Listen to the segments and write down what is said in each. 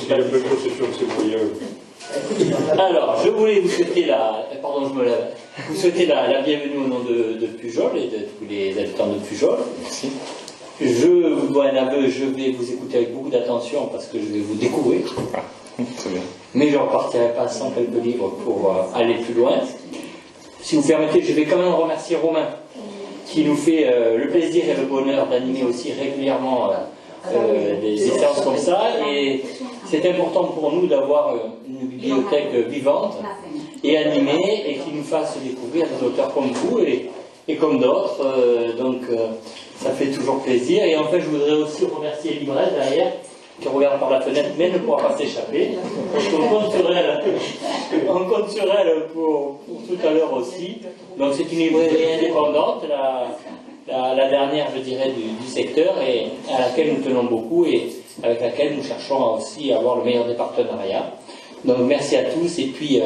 S'il y a pas de concession de ces moyens. Alors, je voulais vous souhaiter pardon, je me lève. Vous souhaiter la bienvenue au nom de Pujol et de tous les habitants de Pujol. Merci. Je vous dois un aveu, je vais vous écouter avec beaucoup d'attention parce que je vais vous découvrir. Ah, très bien. Mais je ne repartirai pas sans quelques livres pour aller plus loin. Si vous permettez, je vais quand même remercier Romain qui nous fait le plaisir et le bonheur d'animer aussi régulièrement des séances comme ça. Et c'est important pour nous d'avoir une bibliothèque vivante et animée et qui nous fasse découvrir des auteurs comme vous et comme d'autres. Donc ça fait toujours plaisir. Et en fait, je voudrais aussi remercier Libresse derrière, qui regarde par la fenêtre, mais ne pourra pas s'échapper. On compte sur elle pour tout à l'heure aussi. Donc c'est une librairie indépendante, la dernière, je dirais, du secteur, et à laquelle nous tenons beaucoup et avec laquelle nous cherchons aussi à avoir le meilleur des partenariats. Donc merci à tous et puis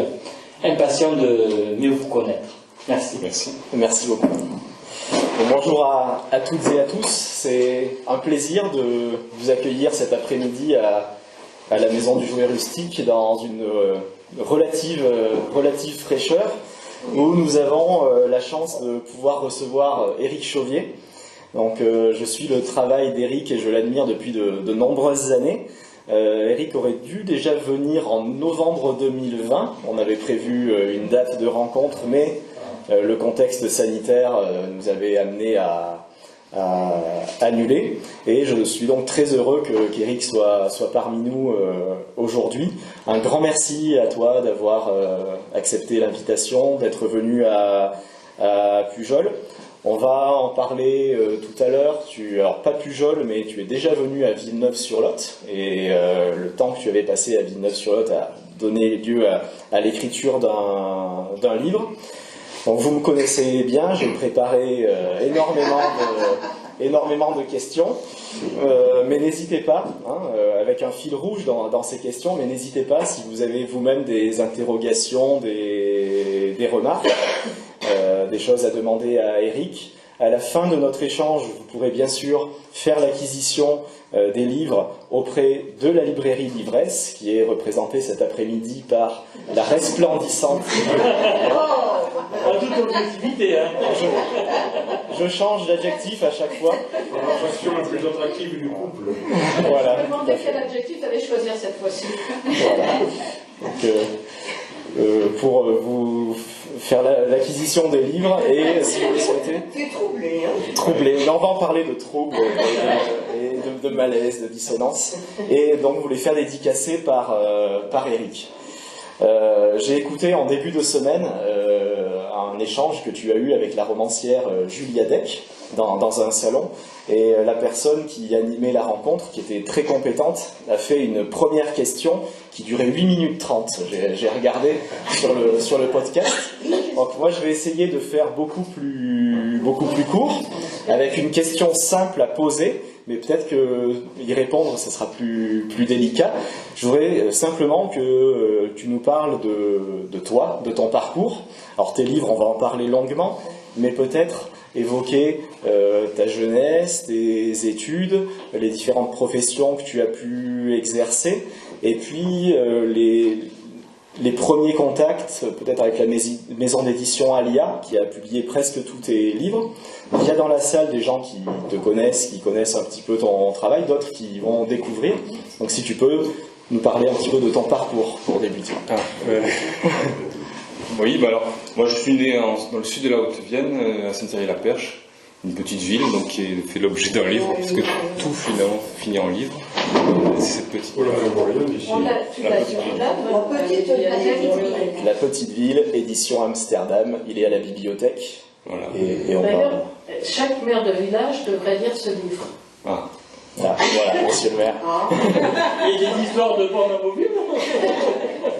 impatient de mieux vous connaître. Merci. Merci beaucoup. Bonjour à toutes et à tous. C'est un plaisir de vous accueillir cet après-midi à la Maison du Jouet Rustique dans une relative fraîcheur où nous avons la chance de pouvoir recevoir Éric Chauvier. Donc je suis le travail d'Éric et je l'admire depuis de nombreuses années. Éric aurait dû déjà venir en novembre 2020. On avait prévu une date de rencontre, mais le contexte sanitaire nous avait amené à annuler. Et je suis donc très heureux qu'Éric soit parmi nous aujourd'hui. Un grand merci à toi d'avoir accepté l'invitation, d'être venu à Pujol. On va en parler tout à l'heure. Alors pas Pujol, mais tu es déjà venu à Villeneuve-sur-Lot. Et le temps que tu avais passé à Villeneuve-sur-Lot a donné lieu à l'écriture d'un livre. Donc vous me connaissez bien, j'ai préparé énormément de questions, mais n'hésitez pas, avec un fil rouge dans ces questions, mais n'hésitez pas si vous avez vous-même des interrogations, des remarques, des choses à demander à Éric. À la fin de notre échange, vous pourrez bien sûr faire l'acquisition des livres auprès de la librairie Livresse, qui est représentée cet après-midi par la resplendissante. En toute objectivité, hein. Je change d'adjectif à chaque fois. La version la plus attractive du couple. Voilà. Je me demandais quel adjectif tu allais choisir cette fois-ci. Voilà. Donc, pour vous faire l'acquisition des livres et si vous le souhaitez. T'es troublé, hein? Troublé. On va en parler de troubles et de malaise, de dissonance. Et donc vous les faire dédicacer par Éric. J'ai écouté en début de semaine un échange que tu as eu avec la romancière Julia Deck dans un salon, et la personne qui animait la rencontre, qui était très compétente, a fait une première question qui durait 8 minutes 30. J'ai regardé sur le podcast. Donc moi je vais essayer de faire beaucoup plus court, avec une question simple à poser, mais peut-être qu'y répondre, ce sera plus délicat. Je voudrais simplement que tu nous parles de toi, de ton parcours. Alors tes livres, on va en parler longuement, mais peut-être évoquer ta jeunesse, tes études, les différentes professions que tu as pu exercer, et puis les premiers contacts, peut-être avec la maison d'édition Alia, qui a publié presque tous tes livres. Il y a dans la salle des gens qui te connaissent, qui connaissent un petit peu ton travail, d'autres qui vont découvrir. Donc si tu peux nous parler un petit peu de ton parcours pour débuter. Oui, alors, moi je suis né dans le sud de la Haute-Vienne, à Saint-Thierry-la-Perche, une petite ville donc, qui fait l'objet d'un livre, puisque tout finalement finit en livre. C'est cette petite ville. La petite ville, édition Amsterdam, il est à la bibliothèque. Voilà. Et on D'ailleurs, chaque maire de village devrait lire ce livre. Ah. Ah, voilà, monsieur le maire. Il y a des histoires de pommes amovibles.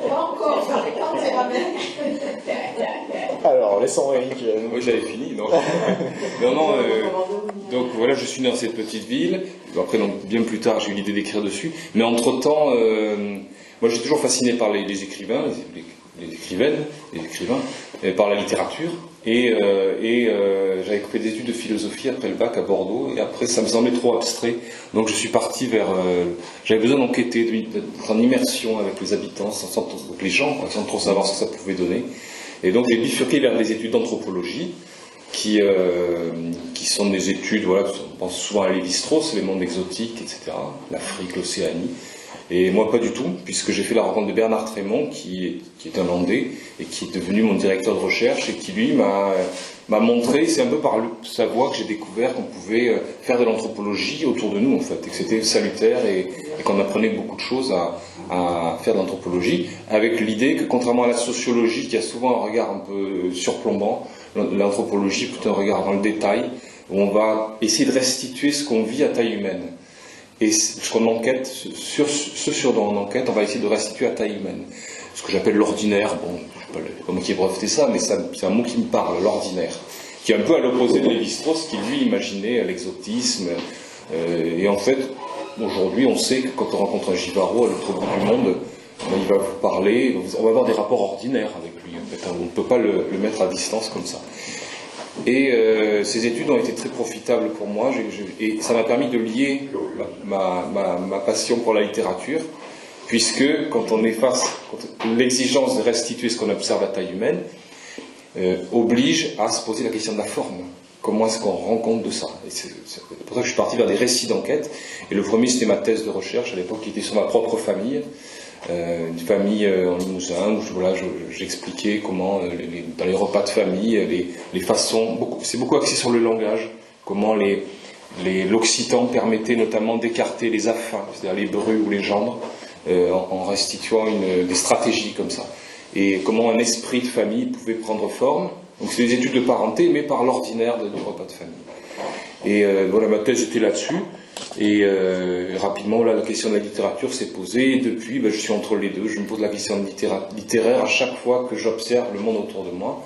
Pas encore, ça quand c'est la même. Alors, laissons Éric. Oui, j'avais fini. Donc voilà, je suis né dans cette petite ville. Après, donc, bien plus tard, j'ai eu l'idée d'écrire dessus. Mais entre-temps, moi, j'étais toujours fasciné par les écrivains, les écrivaines, les écrivains, et par la littérature. J'avais fait des études de philosophie après le bac à Bordeaux, et après ça me semblait trop abstrait, donc je suis parti vers... j'avais besoin d'enquêter, d'être en immersion avec les habitants, avec les gens, sans trop savoir ce que ça pouvait donner. Et donc j'ai bifurqué vers des études d'anthropologie, qui sont des études, voilà, on pense souvent à Lévi-Strauss, les mondes exotiques, etc., l'Afrique, l'Océanie. Et moi, pas du tout, puisque j'ai fait la rencontre de Bernard Trémont, qui est un Landais, et qui est devenu mon directeur de recherche, et qui, lui, m'a montré, c'est un peu par sa voix que j'ai découvert qu'on pouvait faire de l'anthropologie autour de nous, en fait, et que c'était salutaire, et qu'on apprenait beaucoup de choses à faire de l'anthropologie, avec l'idée que, contrairement à la sociologie, qui a souvent un regard un peu surplombant, l'anthropologie est plutôt un regard dans le détail, où on va essayer de restituer ce qu'on vit à taille humaine. Et ce qu'on enquête, ce sur dont on enquête, on va essayer de restituer à taille humaine. Ce que j'appelle l'ordinaire, bon, je ne sais pas moi qui ai breveté ça, mais c'est un mot qui me parle, l'ordinaire. Qui est un peu à l'opposé de Lévi-Strauss, qui lui imaginait l'exotisme. Et en fait, aujourd'hui, on sait que quand on rencontre un Givaro à l'autre bout du monde, il va vous parler, on va avoir des rapports ordinaires avec lui. En fait, on ne peut pas le mettre à distance comme ça. Et ces études ont été très profitables pour moi, et ça m'a permis de lier ma passion pour la littérature, puisque quand on est face, l'exigence de restituer ce qu'on observe à taille humaine oblige à se poser la question de la forme. Comment est-ce qu'on rend compte de ça? Et c'est pour ça que je suis parti vers des récits d'enquête, et le premier c'était ma thèse de recherche à l'époque qui était sur ma propre famille. Une famille en Limousin, où j'expliquais comment, dans les repas de famille, les façons, c'est beaucoup axé sur le langage, comment l'occitan permettait notamment d'écarter les affins, c'est-à-dire les brus ou les gendres, en restituant des stratégies comme ça. Et comment un esprit de famille pouvait prendre forme. Donc c'est des études de parenté, mais par l'ordinaire du repas de famille. Et voilà, ma thèse était là-dessus. Et rapidement, là, la question de la littérature s'est posée, et depuis, je suis entre les deux. Je me pose la question littéraire à chaque fois que j'observe le monde autour de moi.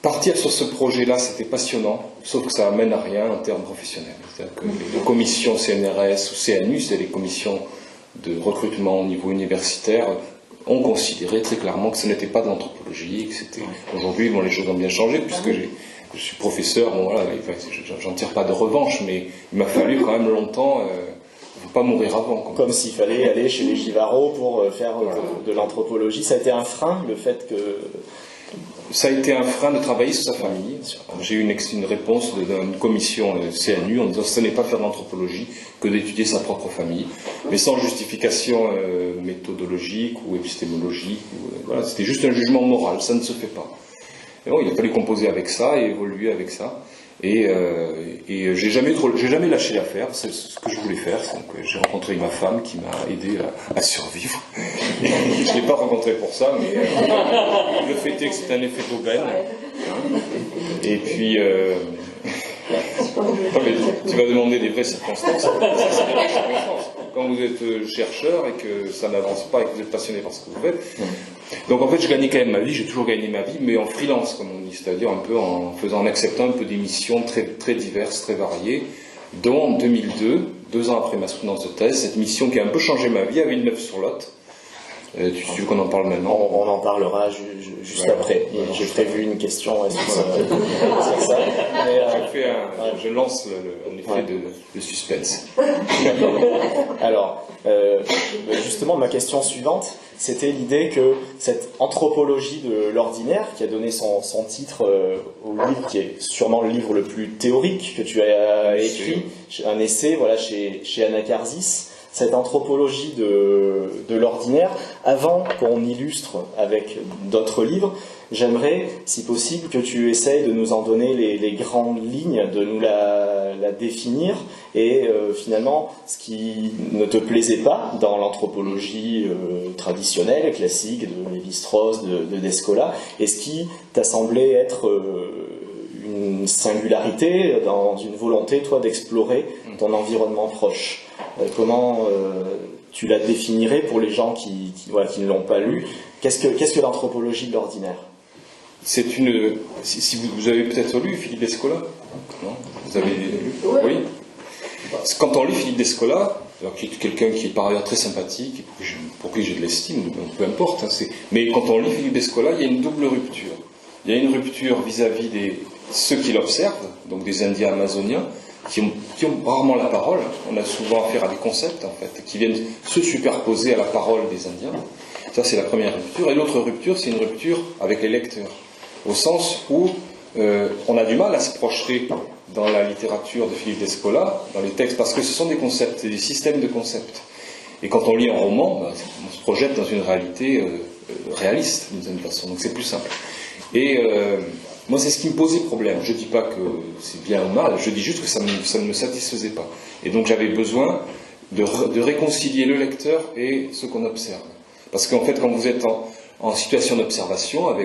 Partir sur ce projet-là, c'était passionnant, sauf que ça amène à rien en termes professionnels. C'est-à-dire que les commissions CNRS ou CNU, c'est les commissions de recrutement au niveau universitaire, ont considéré très clairement que ce n'était pas de l'anthropologie, que c'était... Aujourd'hui, bon, les choses ont bien changé, puisque je suis professeur, bon, voilà, j'en tire pas de revanche, mais il m'a fallu quand même longtemps, il ne faut pas mourir avant. Comme s'il fallait aller chez les Givaro pour faire de l'anthropologie. Ça a été un frein, le fait que... Ça a été un frein de travailler sur sa famille. J'ai eu une réponse d'une commission CNU en disant que ce n'est pas faire de l'anthropologie que d'étudier sa propre famille, mais sans justification méthodologique ou épistémologique. Voilà, c'était juste un jugement moral, ça ne se fait pas. Et bon, il a fallu composer avec ça et évoluer avec ça. Et j'ai jamais lâché l'affaire, c'est ce que je voulais faire. Donc, j'ai rencontré ma femme qui m'a aidé à survivre. Je ne l'ai pas rencontrée pour ça, mais le fait est que c'est un effet d'aubaine. Et puis, tu vas demander des vraies circonstances. Quand vous êtes chercheur et que ça n'avance pas et que vous êtes passionné par ce que vous faites. Donc en fait, je gagnais quand même ma vie, j'ai toujours gagné ma vie, mais en freelance, comme on dit, c'est-à-dire un peu en acceptant un peu des missions très, très diverses, très variées, dont en 2002, 2 ans après ma soutenance de thèse, cette mission qui a un peu changé ma vie à Villeneuve-sur-Lot. Tu veux qu'on en parle maintenant? On en parlera juste après. J'ai prévu une question sur ça. Je lance un effet de suspense. Alors, justement, ma question suivante, c'était l'idée que cette anthropologie de l'ordinaire, qui a donné son titre au livre, qui est sûrement le livre le plus théorique que tu as écrit, un essai, voilà, chez Anacarsis, cette anthropologie de l'ordinaire, avant qu'on illustre avec d'autres livres, j'aimerais, si possible, que tu essayes de nous en donner les grandes lignes, de nous la définir, et finalement, ce qui ne te plaisait pas dans l'anthropologie traditionnelle, classique, de Lévi-Strauss, de Descola, et ce qui t'a semblé être une singularité, dans une volonté, toi, d'explorer ton environnement proche. Comment tu la définirais pour les gens qui ne l'ont pas lu? Qu'est-ce que l'anthropologie de l'ordinaire? C'est une... Si vous avez peut-être lu Philippe Descola, non? Vous avez lu? Oui. Quand on lit Philippe Descola, qui est quelqu'un qui est par ailleurs très sympathique, pour qui j'ai de l'estime, peu importe, mais quand on lit Philippe Descola, il y a une double rupture. il y a une rupture vis-à-vis de ceux qui l'observent, donc des Indiens amazoniens, qui ont rarement la parole. On a souvent affaire à des concepts, en fait, qui viennent se superposer à la parole des Indiens. Ça, c'est la première rupture. Et l'autre rupture, c'est une rupture avec les lecteurs, au sens où on a du mal à se projeter dans la littérature de Philippe Descola, dans les textes, parce que ce sont des concepts, c'est des systèmes de concepts. Et quand on lit un roman, on se projette dans une réalité réaliste, d'une certaine façon, donc c'est plus simple. Et moi, c'est ce qui me posait problème. Je ne dis pas que c'est bien ou mal, je dis juste que ça ne me satisfaisait pas. Et donc j'avais besoin de réconcilier le lecteur et ce qu'on observe. Parce qu'en fait, quand vous êtes en situation d'observation,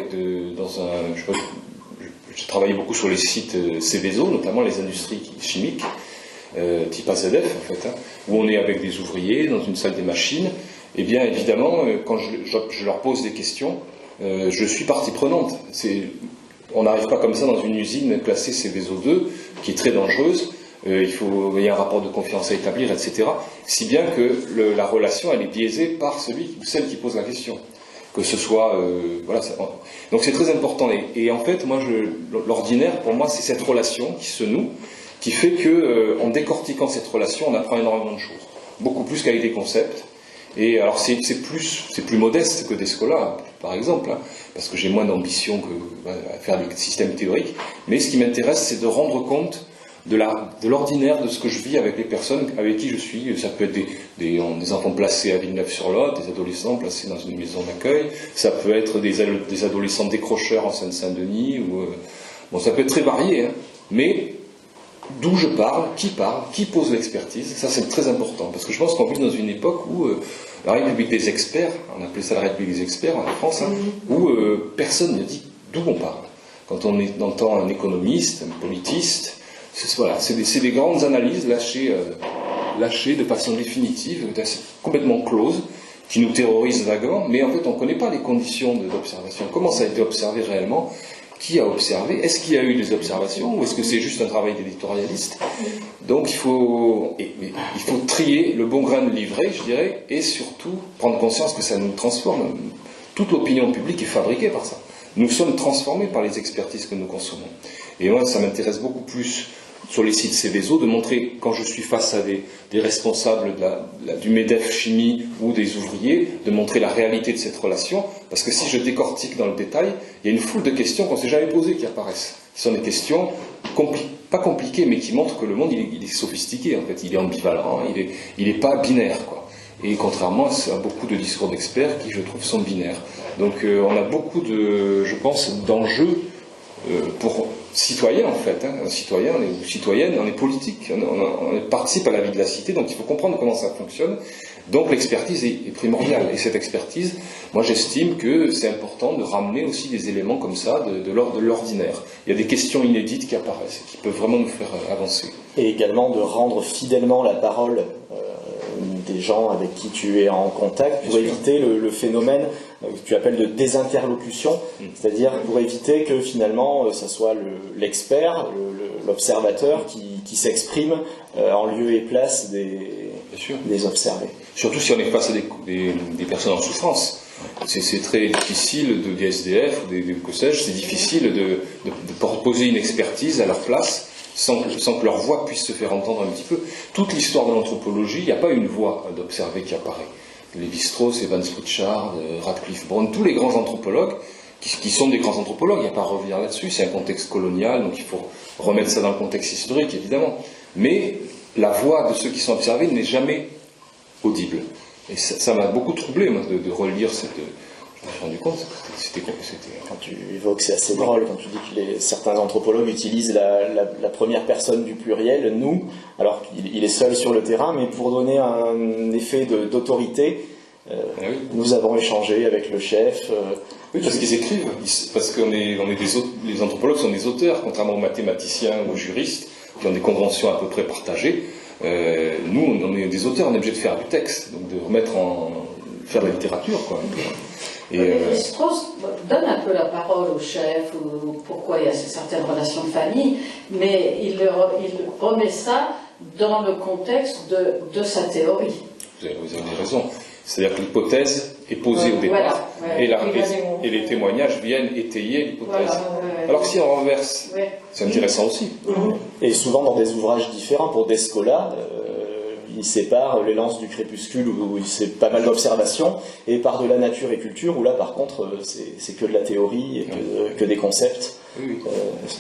je travaillais beaucoup sur les sites Céveso, notamment les industries chimiques, type AZF en fait, où on est avec des ouvriers dans une salle des machines, et bien évidemment, quand je leur pose des questions, je suis partie prenante. On n'arrive pas comme ça dans une usine classée Céveso 2, qui est très dangereuse, il y a un rapport de confiance à établir, etc. Si bien que la relation, elle est biaisée par celui ou celle qui pose la question. Que ce soit... voilà, donc c'est très important. Et en fait, moi, l'ordinaire, pour moi, c'est cette relation qui se noue, qui fait que, en décortiquant cette relation, on apprend énormément de choses. Beaucoup plus qu'avec des concepts. Et alors, c'est plus modeste que Descola, par exemple, hein, parce que j'ai moins d'ambition que à faire des systèmes théoriques. Mais ce qui m'intéresse, c'est de rendre compte de l'ordinaire, de ce que je vis avec les personnes avec qui je suis. Ça peut être des enfants placés à Villeneuve-sur-Lot, des adolescents placés dans une maison d'accueil, ça peut être des adolescents décrocheurs en Seine-Saint-Denis, bon, ça peut être très varié, hein, mais d'où je parle, qui pose l'expertise, ça c'est très important, parce que je pense qu'on vit dans une époque où la République des experts, on appelait ça la République des experts en France, hein, où personne ne dit d'où on parle. Quand on entend un économiste, un politiste, voilà, c'est des grandes analyses lâchées de façon définitive, complètement closes, qui nous terrorisent vaguement, mais en fait on ne connaît pas les conditions d'observation. Comment ça a été observé réellement? Qui a observé? Est-ce qu'il y a eu des observations ou est-ce que c'est juste un travail d'éditorialiste? Donc il faut trier le bon grain de livret, je dirais, et surtout prendre conscience que ça nous transforme. Toute l'opinion publique est fabriquée par ça. Nous sommes transformés par les expertises que nous consommons. Et moi, ça m'intéresse beaucoup plus sur les sites Céveso de montrer, quand je suis face à des responsables du MEDEF chimie ou des ouvriers, de montrer la réalité de cette relation, parce que si je décortique dans le détail, il y a une foule de questions qu'on ne s'est jamais posées qui apparaissent. Ce sont des questions pas compliquées, mais qui montrent que le monde il est sophistiqué, en fait, il est ambivalent, il n'est pas binaire, quoi. Et contrairement à beaucoup de discours d'experts qui, je trouve, sont binaires. Donc on a beaucoup je pense, d'enjeux pour citoyens, en fait. Hein. Un citoyen ou citoyenne, on est politique, on participe à la vie de la cité, donc il faut comprendre comment ça fonctionne. Donc l'expertise est primordiale. Et cette expertise, moi j'estime que c'est important de ramener aussi des éléments comme ça, de l'ordre de l'ordinaire. Il y a des questions inédites qui apparaissent, qui peuvent vraiment nous faire avancer. Et également de rendre fidèlement la parole des gens avec qui tu es en contact pour éviter le phénomène que tu appelles de désinterlocution, c'est-à-dire pour éviter que finalement ça soit l'expert, l'observateur qui s'exprime en lieu et place des observés. Surtout si on est face à des personnes en souffrance. C'est très difficile, des SDF, que sais-je, c'est difficile de proposer une expertise à leur place sans que leur voix puisse se faire entendre un petit peu. Toute l'histoire de l'anthropologie, il n'y a pas une voix d'observer qui apparaît. Lévi-Strauss, Evans Pritchard, Radcliffe Brown, tous les grands anthropologues, qui sont des grands anthropologues, il n'y a pas à revenir là-dessus, c'est un contexte colonial, donc il faut remettre ça dans le contexte historique, évidemment. Mais la voix de ceux qui sont observés n'est jamais audible. Et ça m'a beaucoup troublé, moi, de relire cette... Je me suis rendu compte, c'était... Quand tu évoques, c'est assez drôle, quand tu dis que certains anthropologues utilisent la première personne du pluriel, nous, alors qu'il est seul sur le terrain, mais pour donner un effet d'autorité, nous avons échangé avec le chef. Oui, parce qu'ils écrivent, parce que les anthropologues sont des auteurs, contrairement aux mathématiciens ou aux juristes, qui ont des conventions à peu près partagées. Nous, on est des auteurs, on est obligé de faire du texte, donc de faire de la littérature, quoi. Strauss donne un peu la parole au chef, ou pourquoi il y a certaines relations de famille, mais il remet ça dans le contexte de sa théorie. Vous avez raison. C'est-à-dire que l'hypothèse est posée au départ. Voilà, et et les témoignages viennent étayer l'hypothèse. Voilà, Alors que si on renverse, ouais. c'est intéressant aussi. Et souvent dans des ouvrages différents, pour Descola, il sépare Les Lances du crépuscule, où c'est pas mal d'observations, et Par de la nature et culture, où là par contre c'est que de la théorie et que des concepts Oui.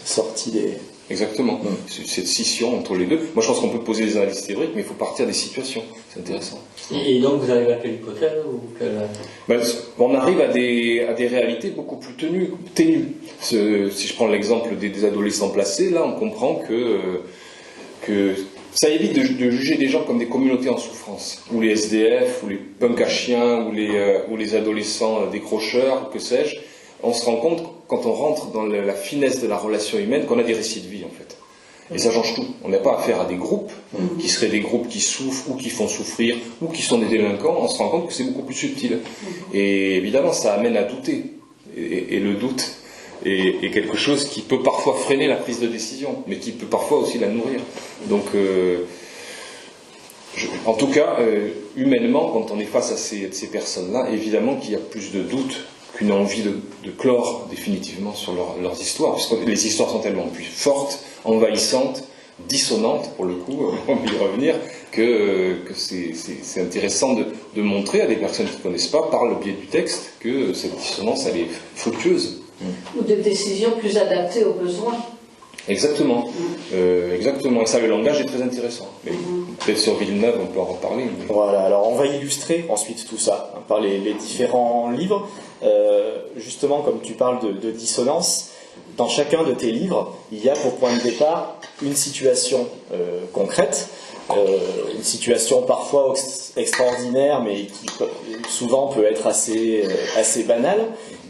sortis des... Exactement. Cette scission entre les deux. Moi je pense qu'on peut poser des analyses théoriques, mais il faut partir des situations. C'est intéressant. Et donc vous arrivez à quelle hypothèse ou quelle... On arrive à des réalités beaucoup plus ténues. Si je prends l'exemple des adolescents placés, là on comprend que ça évite de juger des gens comme des communautés en souffrance, ou les SDF, ou les punks à chiens, ou les adolescents décrocheurs, que sais-je. On se rend compte, quand on rentre dans la finesse de la relation humaine, qu'on a des récits de vie, en fait. Et ça change tout. On n'a pas affaire à des groupes, qui seraient des groupes qui souffrent, ou qui font souffrir, ou qui sont des délinquants. On se rend compte que c'est beaucoup plus subtil. Et évidemment, ça amène à douter. Et le doute est quelque chose qui peut parfois freiner la prise de décision, mais qui peut parfois aussi la nourrir. Donc, en tout cas, humainement, quand on est face à ces personnes-là, évidemment qu'il y a plus de doutes qu'une envie de clore définitivement sur leurs histoires, puisque les histoires sont tellement plus fortes, envahissantes, dissonantes, pour le coup, on va y revenir, que c'est intéressant de montrer à des personnes qui ne connaissent pas, par le biais du texte, que cette dissonance, elle est fructueuse. Ou des décisions plus adaptées aux besoins. Exactement. Exactement. Et ça, le langage est très intéressant. Mais peut-être sur Villeneuve, on peut en reparler. Mais... Voilà, alors on va illustrer ensuite tout ça par les différents livres. Justement, comme tu parles de dissonance, dans chacun de tes livres, il y a pour point de départ une situation concrète, une situation parfois extraordinaire, mais qui souvent peut être assez banale,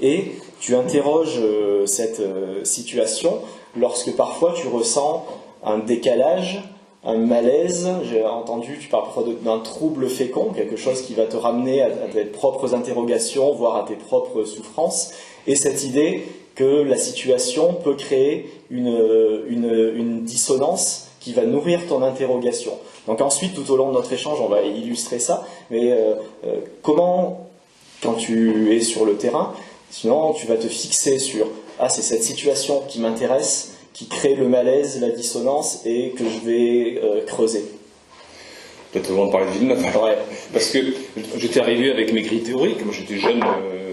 et tu interroges cette situation lorsque parfois tu ressens un décalage, un malaise. J'ai entendu, tu parles parfois d'un trouble fécond, quelque chose qui va te ramener à tes propres interrogations, voire à tes propres souffrances, et cette idée que la situation peut créer une dissonance qui va nourrir ton interrogation. Donc ensuite, tout au long de notre échange, on va illustrer ça, mais comment, quand tu es sur le terrain, sinon tu vas te fixer sur « Ah, c'est cette situation qui m'intéresse, qui crée le malaise, la dissonance, et que je vais creuser. » Peut-être avant de parler de Villeneuve. Ouais. Parce que j'étais arrivé avec mes grilles théoriques, moi j'étais jeune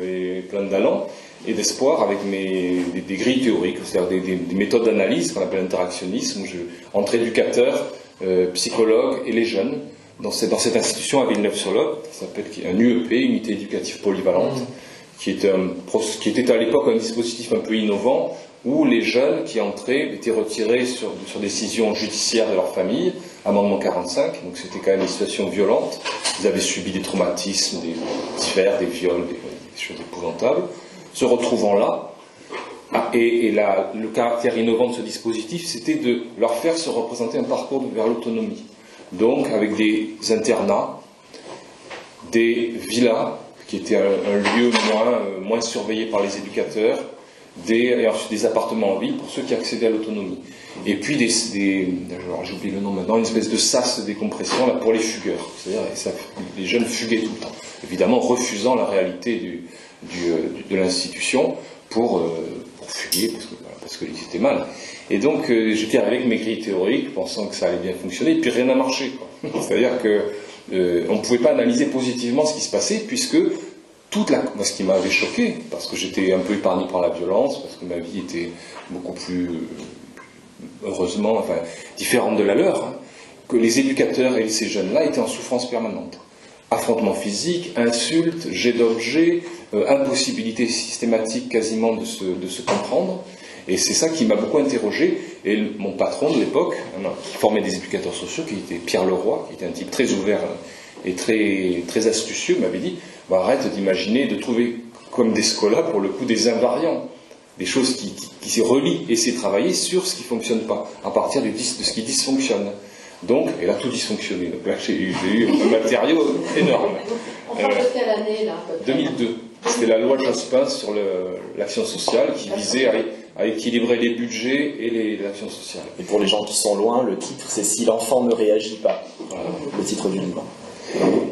et plein d'allant, et d'espoir avec des grilles théoriques, c'est-à-dire des méthodes d'analyse qu'on appelle interactionnisme, entre éducateurs, psychologues et les jeunes, dans cette institution à Villeneuve-sur-Lot, qui s'appelle un UEP, Unité éducative polyvalente, qui était à l'époque un dispositif un peu innovant, où les jeunes qui entraient étaient retirés sur décision judiciaire de leur famille, amendement 45, donc c'était quand même une situation violente. Ils avaient subi des traumatismes, des viols, des choses épouvantables. Se retrouvant là, le caractère innovant de ce dispositif, c'était de leur faire se représenter un parcours vers l'autonomie. Donc avec des internats, des villas, qui étaient un lieu moins surveillé par les éducateurs, et ensuite des appartements en ville pour ceux qui accédaient à l'autonomie. Et puis j'ai oublié le nom maintenant, une espèce de sas de décompression là, pour les fugueurs. C'est-à-dire les jeunes fuguaient tout le temps, évidemment refusant la réalité de l'institution pour fuguer, parce que c'était mal. Et donc j'étais avec mes grilles théoriques, pensant que ça allait bien fonctionner, et puis rien n'a marché, quoi. C'est-à-dire que on ne pouvait pas analyser positivement ce qui se passait, puisque ce qui m'avait choqué, parce que j'étais un peu épargné par la violence, parce que ma vie était beaucoup plus, heureusement, différente de la leur, hein, que les éducateurs et ces jeunes-là étaient en souffrance permanente. Affrontements physiques, insultes, jets d'objets, impossibilité systématique quasiment de se comprendre. Et c'est ça qui m'a beaucoup interrogé. Et mon patron de l'époque, qui formait des éducateurs sociaux, qui était Pierre Leroy, qui était un type très ouvert et très, très astucieux, m'avait dit arrête d'imaginer, de trouver comme des scolas, pour le coup, des invariants, des choses qui se relient, et c'est travailler sur ce qui ne fonctionne pas, à partir de ce qui dysfonctionne. Donc, et là, tout dysfonctionnait. Donc là, j'ai eu un matériau énorme. On parle de quelle année, là, 2002. C'était la loi de Jospin sur l'action sociale, qui visait à équilibrer les budgets et les actions sociales. Et pour les gens qui sont loin, le titre, c'est « Si l'enfant ne réagit pas », le titre du livre.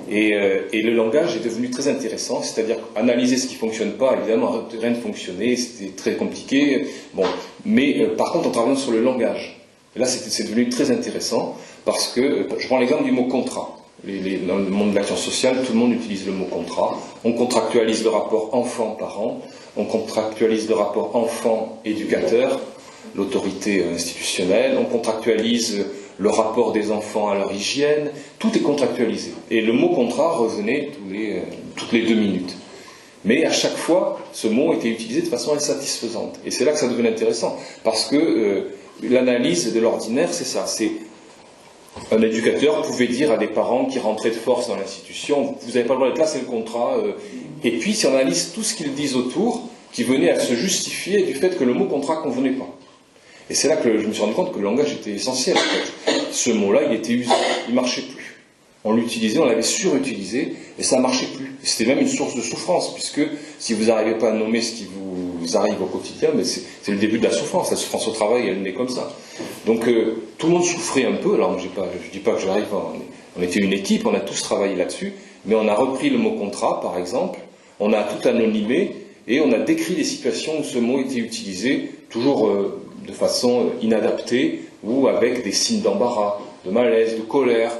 Et le langage est devenu très intéressant, c'est-à-dire analyser ce qui ne fonctionne pas, évidemment, rien ne fonctionnait, c'était très compliqué. Bon, mais par contre, en travaillant sur le langage, là, c'est devenu très intéressant, parce que, je prends l'exemple du mot contrat. Dans le monde de l'action sociale, tout le monde utilise le mot contrat. On contractualise le rapport enfant-parent, on contractualise le rapport enfant-éducateur, l'autorité institutionnelle, on contractualise le rapport des enfants à leur hygiène, tout est contractualisé. Et le mot contrat revenait toutes les 2 minutes. Mais à chaque fois, ce mot était utilisé de façon insatisfaisante. Et c'est là que ça devenait intéressant, parce que l'analyse de l'ordinaire, c'est ça, c'est un éducateur pouvait dire à des parents qui rentraient de force dans l'institution, vous n'avez pas le droit d'être là, c'est le contrat. Et puis, si on analyse tout ce qu'ils disent autour, qui venait à se justifier du fait que le mot contrat ne convenait pas. Et c'est là que je me suis rendu compte que le langage était essentiel. En fait. Ce mot-là, il était usé, il ne marchait plus. On l'utilisait, on l'avait surutilisé, et ça ne marchait plus. C'était même une source de souffrance, puisque si vous n'arrivez pas à nommer ce qui vous arrive au quotidien, mais c'est le début de la souffrance. La souffrance au travail, elle naît comme ça. Donc tout le monde souffrait un peu. Alors je ne dis pas que j'arrive, on était une équipe, on a tous travaillé là-dessus, mais on a repris le mot contrat, par exemple, on a tout anonymé, et on a décrit des situations où ce mot était utilisé, toujours de façon inadaptée, ou avec des signes d'embarras, de malaise, de colère.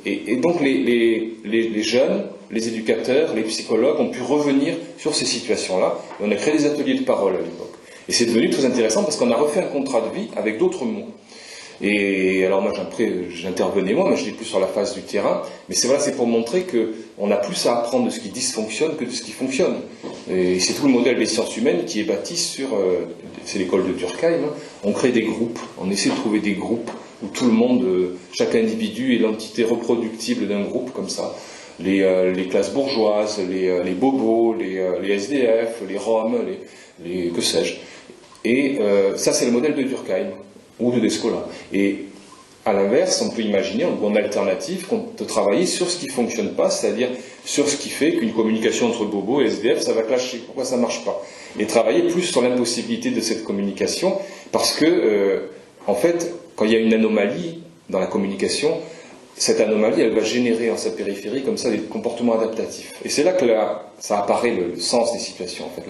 Et donc les jeunes, les éducateurs, les psychologues ont pu revenir sur ces situations-là, et on a créé des ateliers de parole à l'époque. Et c'est devenu très intéressant parce qu'on a refait un contrat de vie avec d'autres mots. Et alors moi après j'intervenais moi j'étais plus sur la phase du terrain, mais c'est pour montrer qu'on a plus à apprendre de ce qui dysfonctionne que de ce qui fonctionne. Et c'est tout le modèle des sciences humaines qui est bâti sur, c'est l'école de Durkheim, hein. On crée des groupes, on essaie de trouver des groupes où tout le monde, chaque individu est l'entité reproductible d'un groupe comme ça. Les classes bourgeoises, les bobos, les SDF, les Roms, que sais-je. Et ça c'est le modèle de Durkheim ou de Descola. Et à l'inverse, on peut imaginer, en alternative, de travailler sur ce qui ne fonctionne pas, c'est-à-dire sur ce qui fait qu'une communication entre bobos et SDF, ça va clasher. Pourquoi ça ne marche pas? Et travailler plus sur l'impossibilité de cette communication, parce que, en fait, quand il y a une anomalie dans la communication, cette anomalie, elle va générer en sa périphérie comme ça des comportements adaptatifs. Et c'est là que ça apparaît le sens des situations. En fait,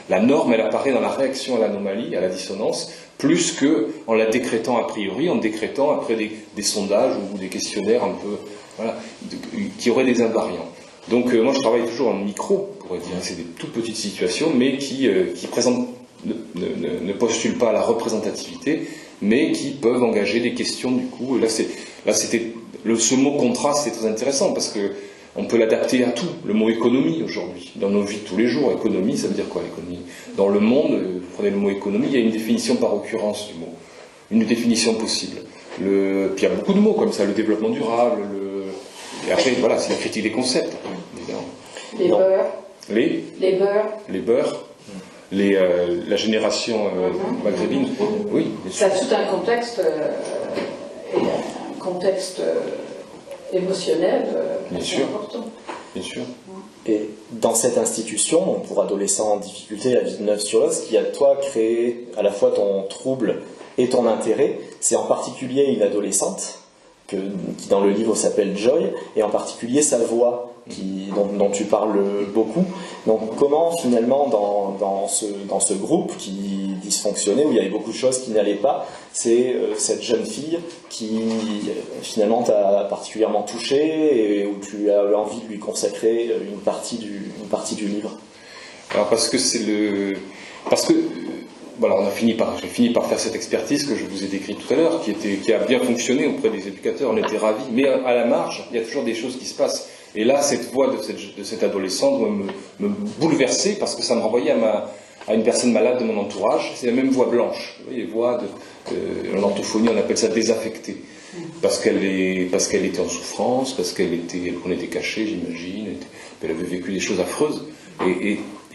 la norme, elle apparaît dans la réaction à l'anomalie, à la dissonance, plus qu'en la décrétant a priori, en décrétant après des sondages ou des questionnaires un peu, voilà, qui auraient des invariants. Donc moi je travaille toujours en micro, on pourrait dire, c'est des toutes petites situations, mais qui présentent, ne postulent pas à la représentativité, mais qui peuvent engager des questions du coup. Ce mot contrat, c'est très intéressant parce que on peut l'adapter à tout. Le mot économie aujourd'hui, dans nos vies de tous les jours, économie, ça veut dire quoi l'économie? Dans le monde, vous prenez le mot économie, il y a une définition par occurrence du mot, une définition possible. Puis il y a beaucoup de mots comme ça, le développement durable, et après voilà, c'est la critique des concepts, évidemment. Les beurs. Les beurs. La génération maghrébine, oui. Ça a tout un contexte, émotionnel bien sûr, important. Bien sûr. Et dans cette institution, donc pour adolescents en difficulté à Villeneuve-sur-Lot, qui a toi créé à la fois ton trouble et ton intérêt, c'est en particulier une adolescente qui dans le livre s'appelle Joy, et en particulier sa voix dont tu parles beaucoup. Donc comment finalement dans ce groupe qui dysfonctionnait, où il y avait beaucoup de choses qui n'allaient pas, c'est cette jeune fille qui finalement t'a particulièrement touché et où tu as eu envie de lui consacrer une partie du livre? Alors voilà, j'ai fini par faire cette expertise que je vous ai décrite tout à l'heure, qui a bien fonctionné auprès des éducateurs, on était ravis, mais à la marge, il y a toujours des choses qui se passent. Et là, cette voix de cette adolescente doit me bouleverser, parce que ça me renvoyait à une personne malade de mon entourage. C'est la même voix blanche, vous voyez, voix en orthophonie, on appelle ça désaffectée, parce qu'elle était en souffrance, parce qu'on était caché, j'imagine, elle avait vécu des choses affreuses.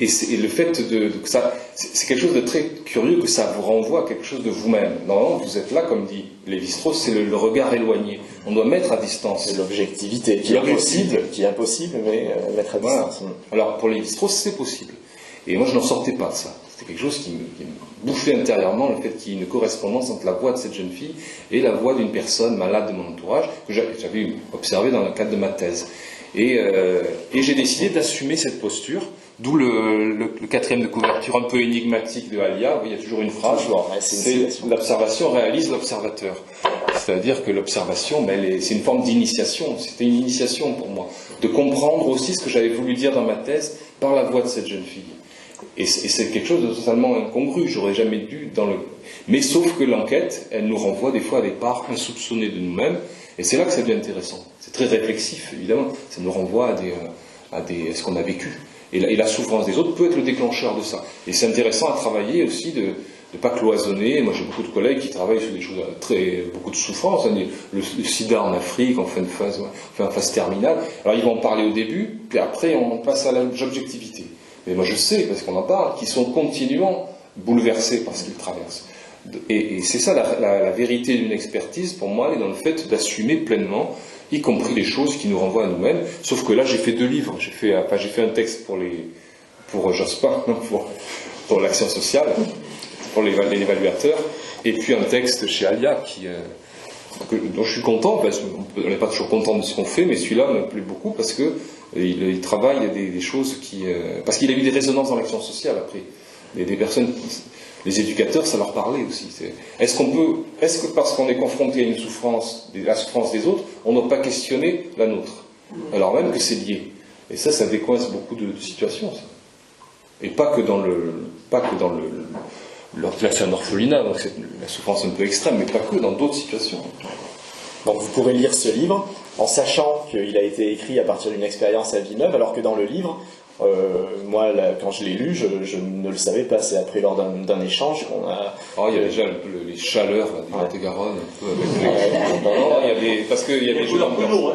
Et le fait que ça, c'est quelque chose de très curieux, que ça vous renvoie à quelque chose de vous-même. Normalement, vous êtes là, comme dit Lévi-Strauss, c'est le regard éloigné. On doit mettre à distance. C'est l'objectivité qui est impossible, mais mettre à distance. Voilà. Alors, pour Lévi-Strauss, c'est possible. Et moi, je n'en sortais pas de ça. C'était quelque chose qui me bouffait intérieurement, le fait qu'il y ait une correspondance entre la voix de cette jeune fille et la voix d'une personne malade de mon entourage, que j'avais observé dans le cadre de ma thèse. Et j'ai décidé d'assumer cette posture, d'où le quatrième de couverture un peu énigmatique de Alia. Il y a toujours une phrase, c'est l'observation réalise l'observateur. C'est-à-dire que l'observation, c'est une forme d'initiation. C'était une initiation pour moi, de comprendre aussi ce que j'avais voulu dire dans ma thèse par la voix de cette jeune fille. Et c'est quelque chose de totalement incongru, j'aurais jamais dû Mais sauf que l'enquête, elle nous renvoie des fois à des parts insoupçonnées de nous-mêmes, et c'est là que ça devient intéressant. C'est très réflexif, évidemment. Ça nous renvoie à ce qu'on a vécu. Et la souffrance des autres peut être le déclencheur de ça. Et c'est intéressant à travailler aussi de ne pas cloisonner. Moi, j'ai beaucoup de collègues qui travaillent sur des choses beaucoup de souffrance. Hein, le sida en Afrique, en fin de phase terminale. Alors, ils vont en parler au début, puis après, on passe à l'objectivité. Mais moi, je sais, parce qu'on en parle, qu'ils sont continuellement bouleversés par ce qu'ils traversent. Et c'est ça la vérité d'une expertise, pour moi, elle est dans le fait d'assumer pleinement, y compris les choses qui nous renvoient à nous-mêmes. Sauf que là, j'ai fait 2 livres. J'ai fait un texte pour Jospin, pour l'action sociale, pour l'évaluateur, et puis un texte chez Alia dont je suis content, parce qu'on n'est pas toujours content de ce qu'on fait, mais celui-là me plaît beaucoup parce que il travaille des choses parce qu'il a eu des résonances dans l'action sociale après. Des personnes, les éducateurs, ça leur parlait aussi. Est-ce que parce qu'on est confronté à une souffrance, la souffrance des autres, on n'a pas questionné la nôtre, alors même que c'est lié. Et ça décoince beaucoup de situations, ça. Et pas que dans c'est un orphelinat, donc c'est la souffrance un peu extrême, mais pas que, dans d'autres situations. Donc vous pourrez lire ce livre en sachant qu'il a été écrit à partir d'une expérience à Villeneuve, alors que dans le livre, moi, quand je l'ai lu, je ne le savais pas. C'est après, lors d'un échange qu'on a... il y a déjà les chaleurs du Lot-et-Garonne, un peu avec parce qu'il y a des jeux d'ambiance.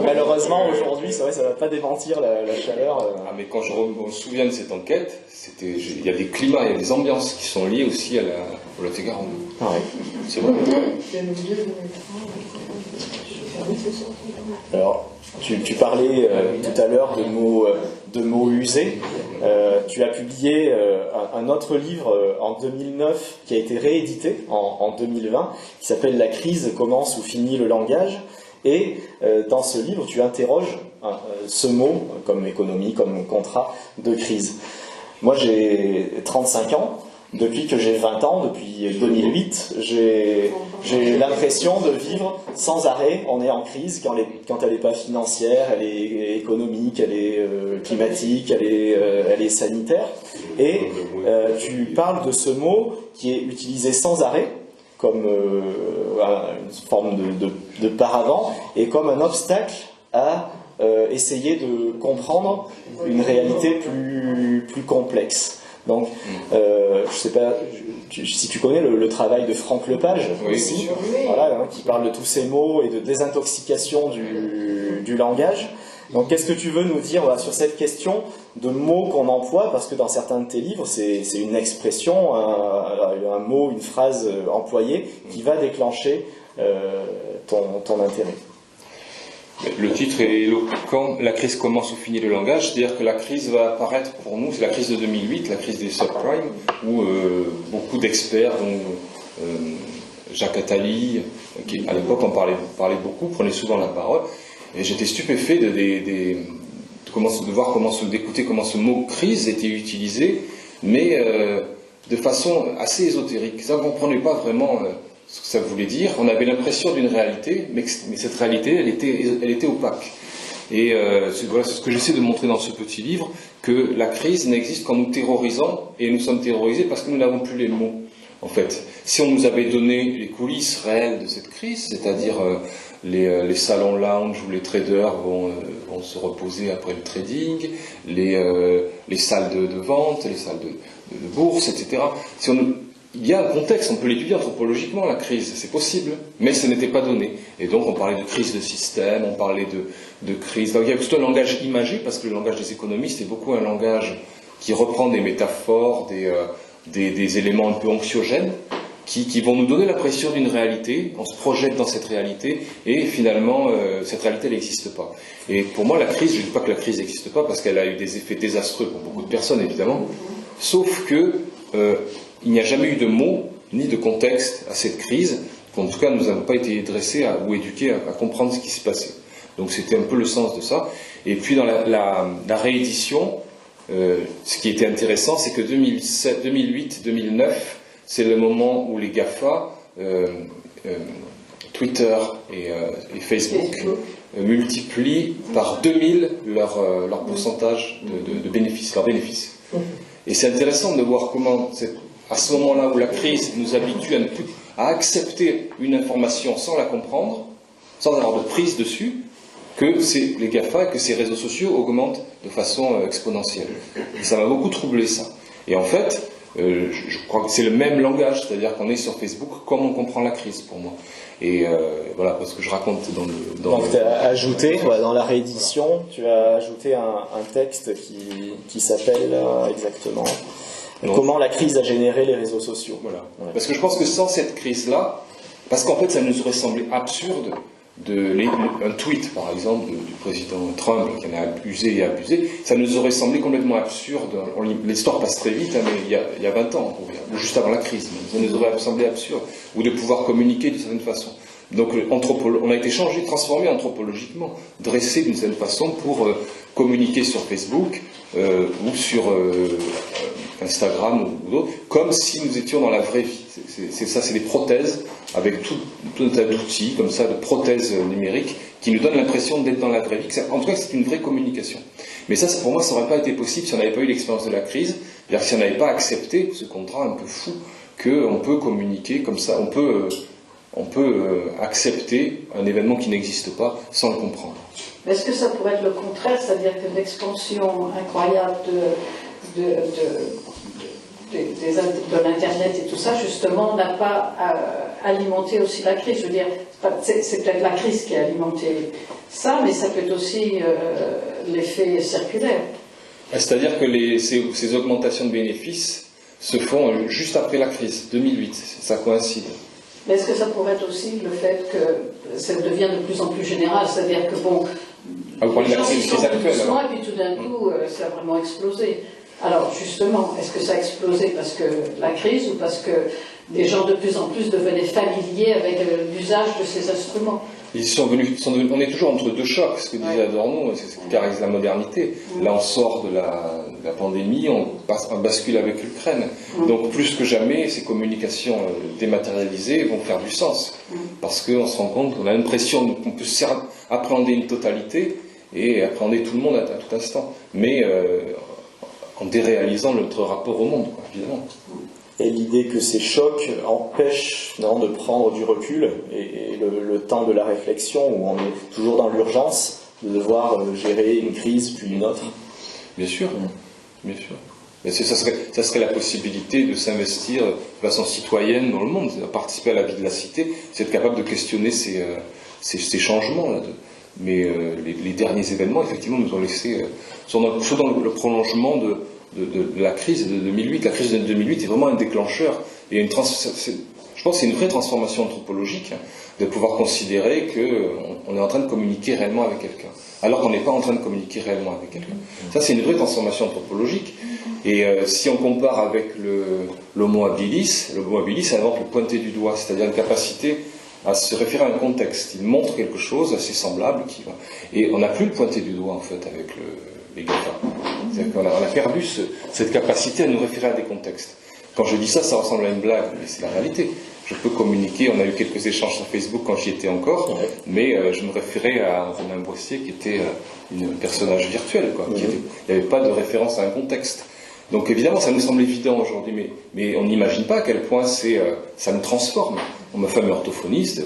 Malheureusement, aujourd'hui, c'est vrai, ça ne va pas démentir la chaleur. Mais quand je me souviens de cette enquête, il y a des climats, il y a des ambiances qui sont liées aussi au Lot-et-Garonne. C'est vrai. Alors, tu parlais tout à l'heure de mots usés. Tu as publié un autre livre en 2009 qui a été réédité en 2020, qui s'appelle « La crise commence ou finit le langage ». Et dans ce livre, tu interroges ce mot, comme économie, comme contrat de crise. Moi, j'ai 35 ans. Depuis que j'ai 20 ans, depuis 2008, j'ai l'impression de vivre sans arrêt. On est en crise quand elle n'est pas financière, elle est économique, elle est climatique, elle est sanitaire. Et tu parles de ce mot qui est utilisé sans arrêt, comme une forme de paravent, et comme un obstacle à essayer de comprendre une réalité plus complexe. Donc, je sais pas si tu connais le travail de Franck Lepage, aussi, voilà, qui parle de tous ces mots et de désintoxication du langage. Donc, qu'est-ce que tu veux nous dire sur cette question de mots qu'on emploie, parce que dans certains de tes livres, c'est une expression, un mot, une phrase employée qui va déclencher ton intérêt. Le titre est éloquent, la crise commence ou finit le langage, c'est-à-dire que la crise va apparaître pour nous, c'est la crise de 2008, la crise des subprimes, où beaucoup d'experts, dont Jacques Attali, qui à l'époque en parlait beaucoup, prenait souvent la parole, et j'étais stupéfait d'écouter comment ce mot crise était utilisé, mais de façon assez ésotérique. Ça, on ne comprenait pas vraiment ce que ça voulait dire. On avait l'impression d'une réalité, mais cette réalité, elle était opaque. Et c'est ce que j'essaie de montrer dans ce petit livre, que la crise n'existe qu'en nous terrorisant, et nous sommes terrorisés parce que nous n'avons plus les mots. En fait, si on nous avait donné les coulisses réelles de cette crise, c'est-à-dire les salons lounge où les traders vont se reposer après le trading, les salles de vente, les salles de bourse, etc. Il y a un contexte, on peut l'étudier anthropologiquement, la crise, c'est possible, mais ce n'était pas donné. Et donc on parlait de crise de système, on parlait de crise. Donc il y a plutôt un langage imagé, parce que le langage des économistes est beaucoup un langage qui reprend des métaphores, des éléments un peu anxiogènes, qui vont nous donner l'impression d'une réalité, on se projette dans cette réalité, et finalement, cette réalité, elle n'existe pas. Et pour moi, la crise, je ne dis pas que la crise n'existe pas, parce qu'elle a eu des effets désastreux pour beaucoup de personnes, évidemment, sauf que il n'y a jamais eu de mots ni de contexte à cette crise, qu'en tout cas nous n'avons pas été dressés ou éduqués à comprendre ce qui s'est passé. Donc c'était un peu le sens de ça. Et puis dans la réédition, ce qui était intéressant, c'est que 2008-2009, c'est le moment où les GAFA, Twitter et Facebook, multiplient par 2000 leur pourcentage de bénéfices, leurs bénéfices. Et c'est intéressant de voir comment, à ce moment-là où la crise nous habitue à accepter une information sans la comprendre, sans avoir de prise dessus, que les GAFA et que ces réseaux sociaux augmentent de façon exponentielle. Et ça m'a beaucoup troublé, ça. Et en fait, je crois que c'est le même langage, c'est-à-dire qu'on est sur Facebook comme on comprend la crise, pour moi. Et voilà, parce que je raconte Donc tu as ajouté, dans la réédition, tu as ajouté un texte qui s'appelle exactement Comment la crise a généré les réseaux sociaux. Voilà. Ouais. Parce que je pense que sans cette crise-là, parce qu'en fait ça nous aurait semblé absurde un tweet par exemple du président Trump qui en a abusé, ça nous aurait semblé complètement absurde. L'histoire passe très vite, hein, mais il y a 20 ans, ou juste avant la crise, ça nous aurait semblé absurde, ou de pouvoir communiquer d'une certaine façon. Donc on a été transformé anthropologiquement, dressé d'une certaine façon pour communiquer sur Facebook ou sur Instagram ou d'autres, comme si nous étions dans la vraie vie. C'est des prothèses avec tout un tas d'outils comme ça, de prothèses numériques qui nous donnent l'impression d'être dans la vraie vie. En tout cas, c'est une vraie communication. Mais ça, pour moi, ça n'aurait pas été possible si on n'avait pas eu l'expérience de la crise, c'est-à-dire si on n'avait pas accepté ce contrat un peu fou qu'on peut communiquer comme ça, on peut accepter un événement qui n'existe pas sans le comprendre. Est-ce que ça pourrait être le contraire, c'est-à-dire que l'expansion incroyable de l'Internet et tout ça, justement, n'a pas alimenté aussi la crise? Je veux dire, c'est peut-être la crise qui a alimenté ça, mais ça peut être aussi l'effet circulaire. C'est-à-dire que ces augmentations de bénéfices se font juste après la crise, 2008, ça coïncide. Mais est-ce que ça pourrait être aussi le fait que ça devient de plus en plus général, c'est-à-dire que bon, les gens qui sont doucement et puis tout d'un coup, ça a vraiment explosé. Alors justement, est-ce que ça a explosé parce que la crise ou parce que des gens de plus en plus devenaient familiers avec l'usage de ces instruments? On est toujours entre deux chocs, ce que disait Adorno, c'est ce qui caractérise la modernité. Là, on sort de la pandémie, on bascule avec l'Ukraine. Donc, plus que jamais, ces communications dématérialisées vont faire du sens. Parce qu'on se rend compte qu'on a l'impression qu'on peut appréhender une totalité et appréhender tout le monde à tout instant. Mais en déréalisant notre rapport au monde, quoi, évidemment. Et l'idée que ces chocs empêchent de prendre du recul et le temps de la réflexion, où on est toujours dans l'urgence de devoir gérer une crise puis une autre. Bien sûr, bien sûr. Mais ça serait la possibilité de s'investir de façon citoyenne dans le monde, de participer à la vie de la cité, c'est être capable de questionner ces changements-là. Mais les derniers événements, effectivement, nous ont laissé, sont dans le prolongement de la crise de 2008. La crise de 2008 est vraiment un déclencheur. Et je pense que c'est une vraie transformation anthropologique de pouvoir considérer qu'on est en train de communiquer réellement avec quelqu'un, alors qu'on n'est pas en train de communiquer réellement avec quelqu'un. Ça, c'est une vraie transformation anthropologique. Et si on compare avec l'homo habilis, l'homo habilis invente le pointer du doigt, c'est-à-dire une capacité à se référer à un contexte. Il montre quelque chose assez semblable. Et on n'a plus le pointer du doigt, en fait, avec les GAFA. C'est-à-dire qu'on a perdu cette capacité à nous référer à des contextes. Quand je dis ça, ça ressemble à une blague, mais c'est la réalité. Je peux communiquer, on a eu quelques échanges sur Facebook quand j'y étais encore, mais je me référais à Romain Boissier qui était un personnage virtuel, quoi. Il n'y avait pas de référence à un contexte. Donc évidemment, ça nous semble évident aujourd'hui, mais on n'imagine pas à quel point ça nous transforme. Ma femme est orthophoniste,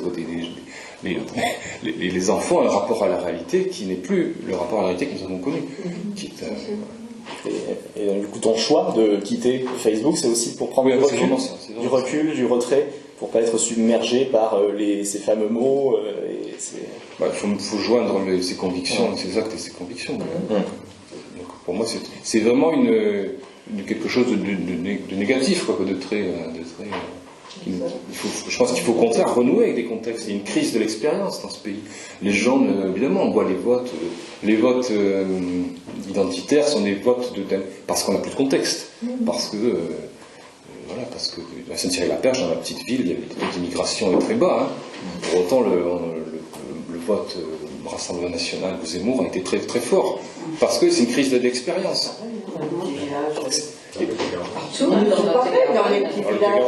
les enfants ont un rapport à la réalité qui n'est plus le rapport à la réalité que nous avons connu. Et du coup, ton choix de quitter Facebook, c'est aussi pour prendre du recul, du retrait, pour ne pas être submergé par ces fameux mots. Il faut joindre ses convictions, ses actes et ses convictions. Donc, pour moi, c'est vraiment quelque chose de négatif, quoi, de très Je pense qu'il faut au contraire renouer avec des contextes. Il y a une crise de l'expérience dans ce pays. Les gens, évidemment, on voit les votes identitaires sont des votes parce qu'on n'a plus de contexte. Parce que à Saint-Thierry-la-Perche, dans la petite ville, il y avait des taux d'immigration très bas. Pour autant, le vote Rassemblement national ou Zemmour a été très très fort. Parce que c'est une crise d'expérience. C'est pareil dans les petits villages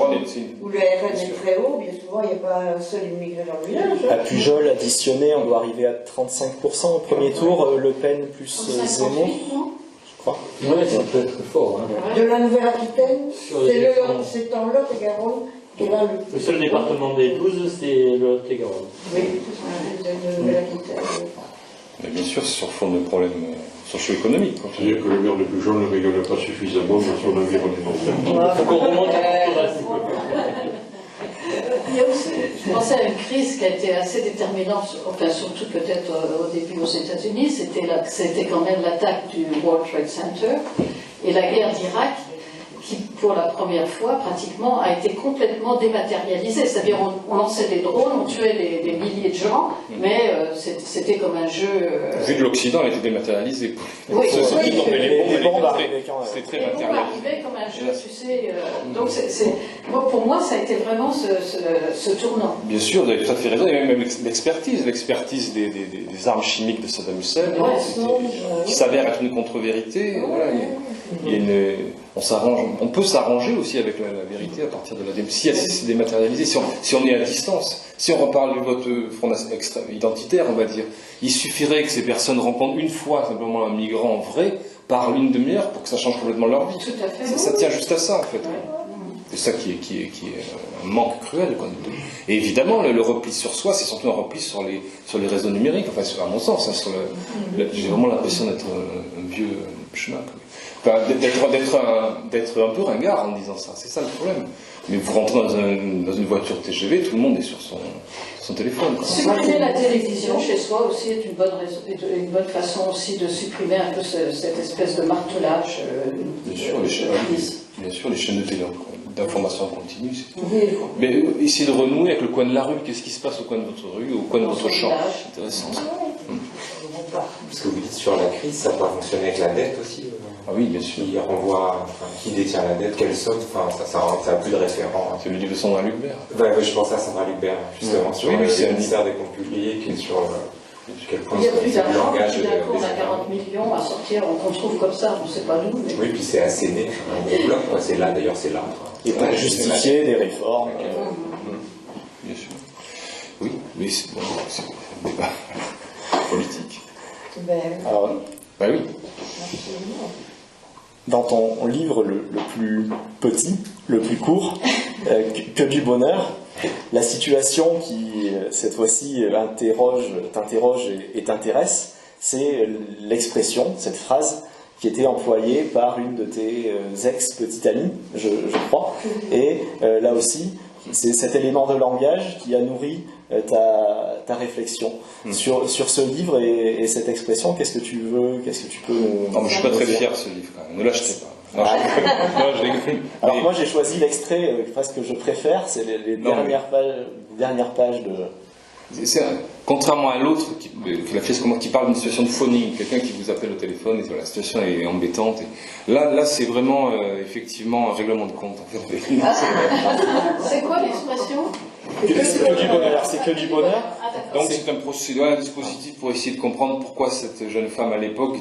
où le RN est très haut, bien souvent il n'y a pas un seul immigré dans le village. À Pujol, additionné, on doit arriver à 35% au premier tour, Le Pen plus Zemmour, je crois. Ouais, ça peut être fort. Hein. De la Nouvelle-Aquitaine, c'est en Lot-et-Garonne qu'elle a Le seul département des 12, c'est le Lot-et-Garonne. Oui, de Nouvelle-Aquitaine. Mais bien sûr, c'est sur fond de problèmes socio-économiques. C'est-à-dire que le maire de Pujol ne rigole pas suffisamment dans son environnement. Il faut qu'on remonte Il y a aussi, je pensais à une crise qui a été assez déterminante, enfin surtout peut-être au début aux États-Unis, c'était quand même l'attaque du World Trade Center et la guerre d'Irak qui, pour la première fois, pratiquement, a été complètement dématérialisée. C'est-à-dire, on lançait des drones, on tuait des milliers de gens, mais c'était comme un jeu... Vu de l'Occident, elle était dématérialisée. Oui, Ceux qui tombaient les bombes, c'était très matérialisé. matérialisé. Comme un jeu, tu sais. Donc, pour moi, ça a été vraiment ce tournant. Bien sûr, vous avez tout à fait raison, et même l'expertise des armes chimiques de Saddam Hussein, qui s'avère être une contre-vérité. Voilà, on peut s'arranger aussi avec la vérité à partir de la si c'est dématérialisé, si on est à distance. Si on reparle du vote identitaire, on va dire, il suffirait que ces personnes rencontrent une fois simplement un migrant vrai, parlent une demi-heure pour que ça change complètement leur vie. Tout à fait. Ça tient juste à ça, en fait. C'est ça qui est un manque cruel. Et évidemment, le repli sur soi, c'est surtout un repli sur les réseaux numériques, enfin, à mon sens. J'ai vraiment l'impression d'être un vieux schmuck. Enfin, d'être un peu ringard en disant ça, c'est ça le problème. Mais vous rentrez dans une voiture TGV, tout le monde est sur son téléphone. Supprimer la télévision chez soi aussi est une bonne façon aussi de supprimer un peu cette espèce de martelage. Bien sûr, les chaînes de télé d'information continue. Mais essayez de renouer avec le coin de la rue. Qu'est-ce qui se passe au coin de votre rue, au coin de votre champ? C'est intéressant. Ce que vous dites sur la crise, ça peut fonctionner avec la dette aussi. Ah oui, bien sûr. Qui renvoie, qui détient la dette, quelle somme, ça n'a plus de référent. C'est le livre de Sandra Lucbert. Ouais, je pensais à Sandra Lucbert, justement, sur le ministère des Comptes Publics et sur quel point c'est le langage des on a 40 millions à sortir, on trouve comme ça, on ne sait pas nous. Mais... Oui, puis c'est asséné, un gros bloc, c'est là, d'ailleurs c'est là. Et pas justifier des réformes. Bien sûr. Oui, mais c'est un débat politique. Alors, bah oui. Dans ton livre le plus petit, le plus court, que du bonheur, la situation qui, cette fois-ci, t'interroge et t'intéresse, c'est l'expression, cette phrase qui était employée par une de tes ex-petites amies, je crois. Et là aussi, c'est cet élément de langage qui a nourri ta réflexion sur ce livre et cette expression. Qu'est-ce que tu peux Non, mais je suis pas très fier de ce livre quand même. Ne l'achetez pas. Non, je l'ai cru. Alors moi j'ai choisi l'extrait presque que je préfère, c'est les dernières pages de... Contrairement à l'autre qui parle d'une situation de phoning, quelqu'un qui vous appelle au téléphone et la situation est embêtante. Et là c'est vraiment effectivement un règlement de compte. En fait. C'est quoi l'expression? C'est que du bonheur. C'est que du bonheur. Donc c'est un dispositif pour essayer de comprendre pourquoi cette jeune femme à l'époque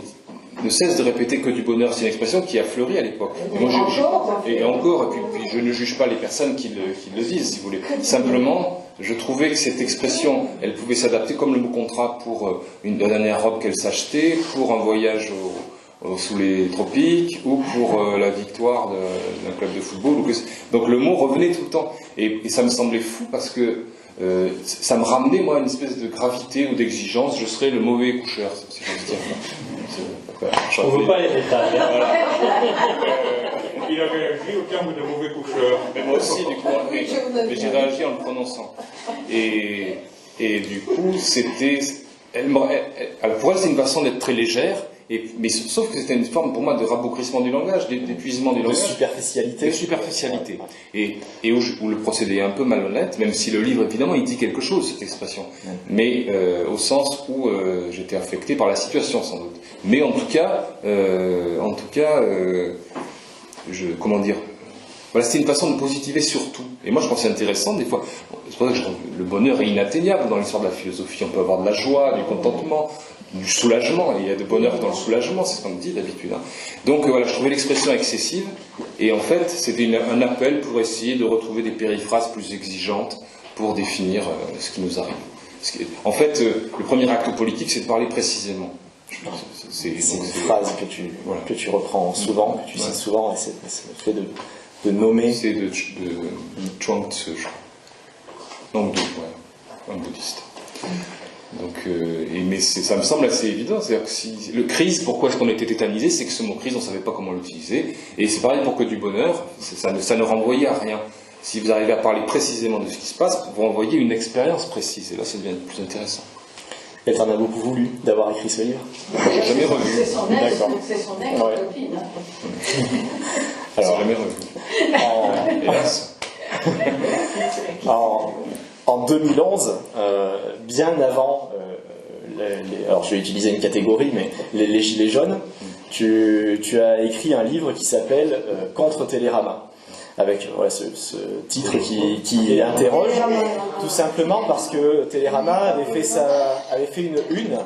ne cesse de répéter que du bonheur. C'est une expression qui a fleuri à l'époque. Et puis je ne juge pas les personnes qui le disent, si vous voulez. Simplement, je trouvais que cette expression, elle pouvait s'adapter comme le mot contrat pour une dernière robe qu'elle s'achetait, pour un voyage sous les tropiques, ou pour la victoire d'un club de football. Donc le mot revenait tout le temps. Et ça me semblait fou parce que ça me ramenait, moi, une espèce de gravité ou d'exigence. Je serais le mauvais coucheur, si je veux dire. On ne veut pas les détails. Voilà. Il a réagi au terme de mauvais coucheur. Mais moi aussi, du coup, mais j'ai réagi en le prononçant. Et du coup, c'était pour elle, c'est une façon d'être très légère, mais sauf que c'était une forme pour moi de rabougrissement du langage, d'épuisement du langage. De superficialité. De superficialité. Et où le procédé est un peu malhonnête, même si le livre, évidemment, il dit quelque chose, cette expression. Mais au sens où j'étais affecté par la situation, sans doute. Mais en tout cas, comment dire, voilà, c'était une façon de positiver surtout. Et moi, je pense que c'est intéressant, des fois. C'est pour ça que le bonheur est inatteignable dans l'histoire de la philosophie. On peut avoir de la joie, du contentement, du soulagement. Il y a de bonheur dans le soulagement, c'est ce qu'on dit d'habitude. Donc voilà, je trouvais l'expression excessive. Et en fait, c'était un appel pour essayer de retrouver des périphrases plus exigeantes pour définir ce qui nous arrive. En fait, le premier acte politique, c'est de parler précisément. C'est une phrase que tu reprends souvent, que tu cites souvent, et c'est le fait de nommer. C'est de Chuang Tzu, donc un bouddhiste. Donc, mais ça me semble assez évident. C'est-à-dire que si le crise, pourquoi est-ce qu'on était tétanisé, c'est que ce mot crise, on ne savait pas comment l'utiliser. Et c'est pareil pour que du bonheur, ça ne renvoyait à rien. Si vous arrivez à parler précisément de ce qui se passe, vous renvoyez une expérience précise. Et là, ça devient plus intéressant. Et t'en as beaucoup voulu d'avoir écrit ce livre? J'ai jamais revu. C'est son ex-copine. Alors, jamais revu. Hélas. En 2011, bien avant, alors je vais utiliser une catégorie, mais les Gilets jaunes, tu as écrit un livre qui s'appelle Contre Télérama, avec ce titre qui interroge, tout simplement parce que Télérama avait fait une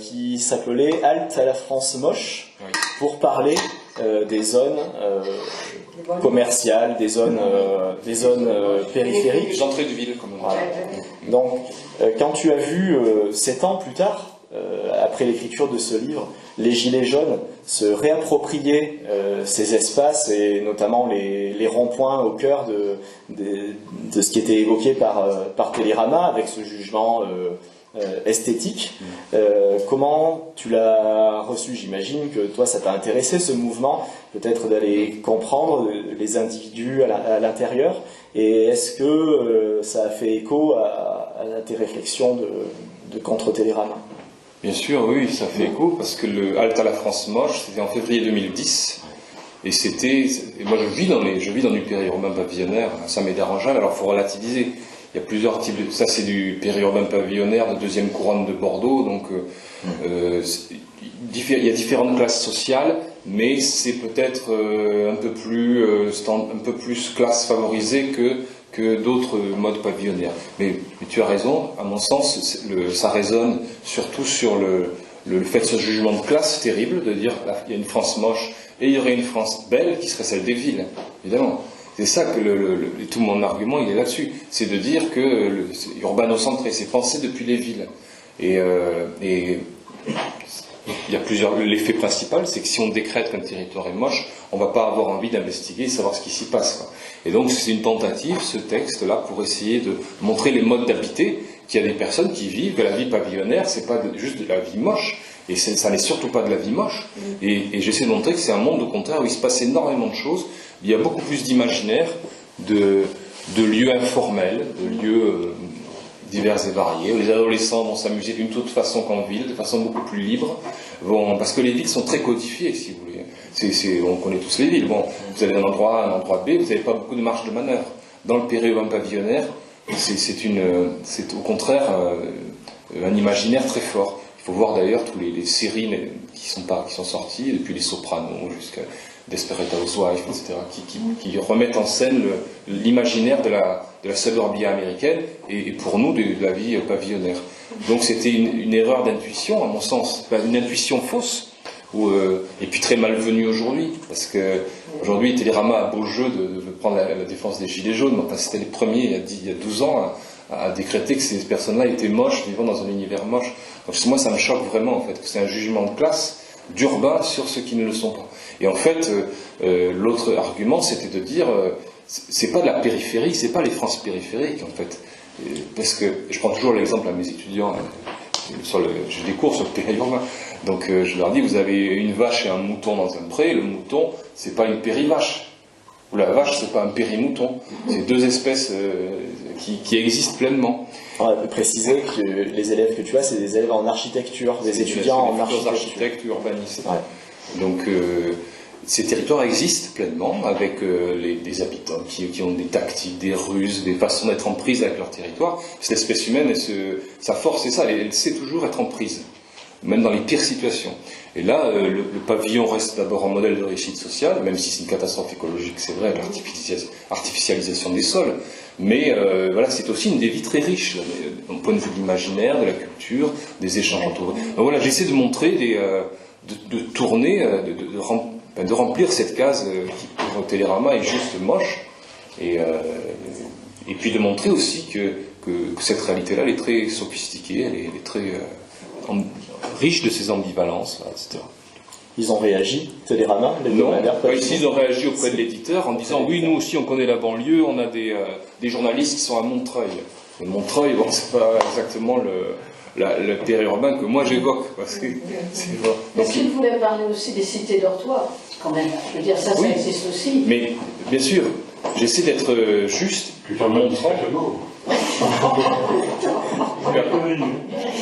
qui s'appelait Halte à la France moche, pour parler des zones commerciales, des zones périphériques. Les entrées de ville, comme on dit. Donc, quand tu as vu 7 ans plus tard, après l'écriture de ce livre, les Gilets jaunes se réapproprier ces espaces, et notamment les ronds-points au cœur de ce qui était évoqué par Télérama, avec ce jugement esthétique. Comment tu l'as reçu? J'imagine que toi, ça t'a intéressé, ce mouvement, peut-être d'aller comprendre les individus à l'intérieur. Et est-ce que ça a fait écho à tes réflexions de contre Télérama? Bien sûr, oui, ça fait écho, parce que le Halte à la France moche, c'était en février 2010, et moi je vis dans du périurbain pavillonnaire, ça m'est dérangeable, alors il faut relativiser. Il y a plusieurs types ça c'est du périurbain pavillonnaire de deuxième couronne de Bordeaux, donc il y a différentes classes sociales, mais c'est peut-être un peu plus classe favorisée que d'autres modes pavillonnaires. Mais tu as raison, à mon sens, ça résonne surtout sur le fait de ce jugement de classe terrible, de dire il y a une France moche et il y aurait une France belle qui serait celle des villes, évidemment. C'est ça que tout mon argument, il est là-dessus. C'est de dire que urbano-centré, c'est pensé depuis les villes. Et il y a l'effet principal, c'est que si on décrète qu'un territoire est moche, on ne va pas avoir envie d'investiguer et savoir ce qui s'y passe, quoi. Et donc c'est une tentative, ce texte-là, pour essayer de montrer les modes d'habiter, qu'il y a des personnes qui vivent que la vie pavillonnaire, c'est pas juste de la vie moche, et ça n'est surtout pas de la vie moche. Et j'essaie de montrer que c'est un monde, au contraire, où il se passe énormément de choses. Il y a beaucoup plus d'imaginaire, de lieux informels, de lieux divers et variés. Les adolescents vont s'amuser d'une toute façon qu'en ville, de façon beaucoup plus libre, parce que les villes sont très codifiées, si vous voulez. On connaît tous les villes. Bon, vous allez d'un endroit A à un endroit B, vous n'avez pas beaucoup de marge de manœuvre. Dans le périurbain pavillonnaire, c'est au contraire un imaginaire très fort. Il faut voir d'ailleurs toutes les séries qui sont sorties, depuis Les Sopranos jusqu'à Desperate Housewives, etc., qui remettent en scène l'imaginaire de la suburbia américaine et pour nous de la vie pavillonnaire. Donc c'était une erreur d'intuition, à mon sens, une intuition fausse, et puis très malvenue aujourd'hui, parce que aujourd'hui Télérama a beau jeu de prendre la défense des Gilets jaunes, mais enfin, c'était les premiers il y a 12 ans à décréter que ces personnes-là étaient moches, vivant dans un univers moche. Donc moi ça me choque vraiment, en fait, que c'est un jugement de classe d'urbain sur ceux qui ne le sont pas. Et en fait, l'autre argument, c'était de dire, c'est pas de la périphérie, c'est pas les France périphériques, en fait. Parce que, je prends toujours l'exemple à mes étudiants, j'ai des cours sur le périurbain, donc je leur dis, vous avez une vache et un mouton dans un pré, le mouton, c'est pas une périvache. ou la vache, c'est pas un périmouton. C'est deux espèces qui existent pleinement. On peut préciser que les élèves que tu as, c'est des élèves en architecture, des étudiants en architecture. Architectes ou urbanistes. Ouais. Donc ces territoires existent pleinement avec des habitants qui ont des tactiques, des ruses, des façons d'être en prise avec leur territoire. Cette espèce humaine, sa force, c'est ça, elle sait toujours être en prise, même dans les pires situations. Et là, le pavillon reste d'abord un modèle de réussite sociale, même si c'est une catastrophe écologique, c'est vrai, l'artificialisation des sols. Mais voilà, c'est aussi une des vies très riches, d'un point de vue de l'imaginaire, de la culture, des échanges autour. Donc voilà, j'essaie de montrer, de tourner, de remplir cette case qui pour Télérama est juste moche, et puis de montrer aussi que cette réalité-là, elle est très sophistiquée, elle est très riche de ses ambivalences, etc. Ils ont réagi, Télérama, les hebdomadaires? Ici ils ont réagi auprès de l'éditeur en disant oui, nous aussi on connaît la banlieue, on a des journalistes qui sont à Montreuil. Et Montreuil, bon, c'est pas exactement le périurbain que moi j'évoque. Est-ce qu'il voulait parler aussi des cités dortoirs, quand même? Je veux dire, ça existe aussi. Mais bien sûr, j'essaie d'être juste en montrant.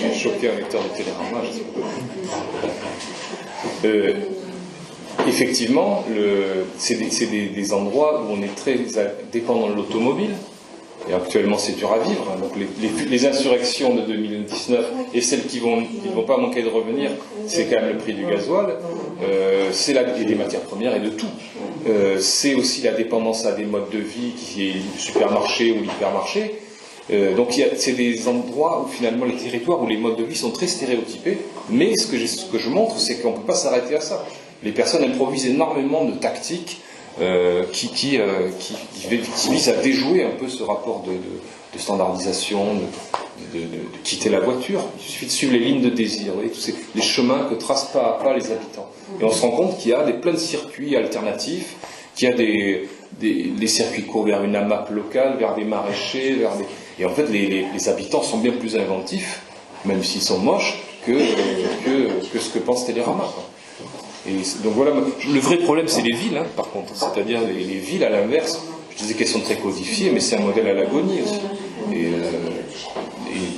J'ai choqué un lecteur de Télérama, je sais pas. Effectivement, c'est des endroits où on est très dépendant de l'automobile. Et actuellement, c'est dur à vivre. Donc, les insurrections de 2019 et celles qui vont pas manquer de revenir, c'est quand même le prix du gasoil, c'est des matières premières et de tout. C'est aussi la dépendance à des modes de vie qui est le supermarché ou l'hypermarché. Donc, c'est des endroits où finalement les territoires où les modes de vie sont très stéréotypés. Mais ce que je montre, c'est qu'on ne peut pas s'arrêter à ça. Les personnes improvisent énormément de tactiques qui vise à déjouer un peu ce rapport de standardisation, de quitter la voiture. Il suffit de suivre les lignes de désir, vous voyez, tous les chemins que tracent pas à pas les habitants. Et on se rend compte qu'il y a plein de circuits alternatifs, qu'il y a des circuits courts vers une AMAP locale, vers des maraîchers, et en fait les habitants sont bien plus inventifs, même s'ils sont moches, que ce que pense Télérama, quoi. Et donc voilà, le vrai problème c'est les villes, par contre, c'est-à-dire les villes à l'inverse. Je disais qu'elles sont très codifiées, mais c'est un modèle à l'agonie aussi. Et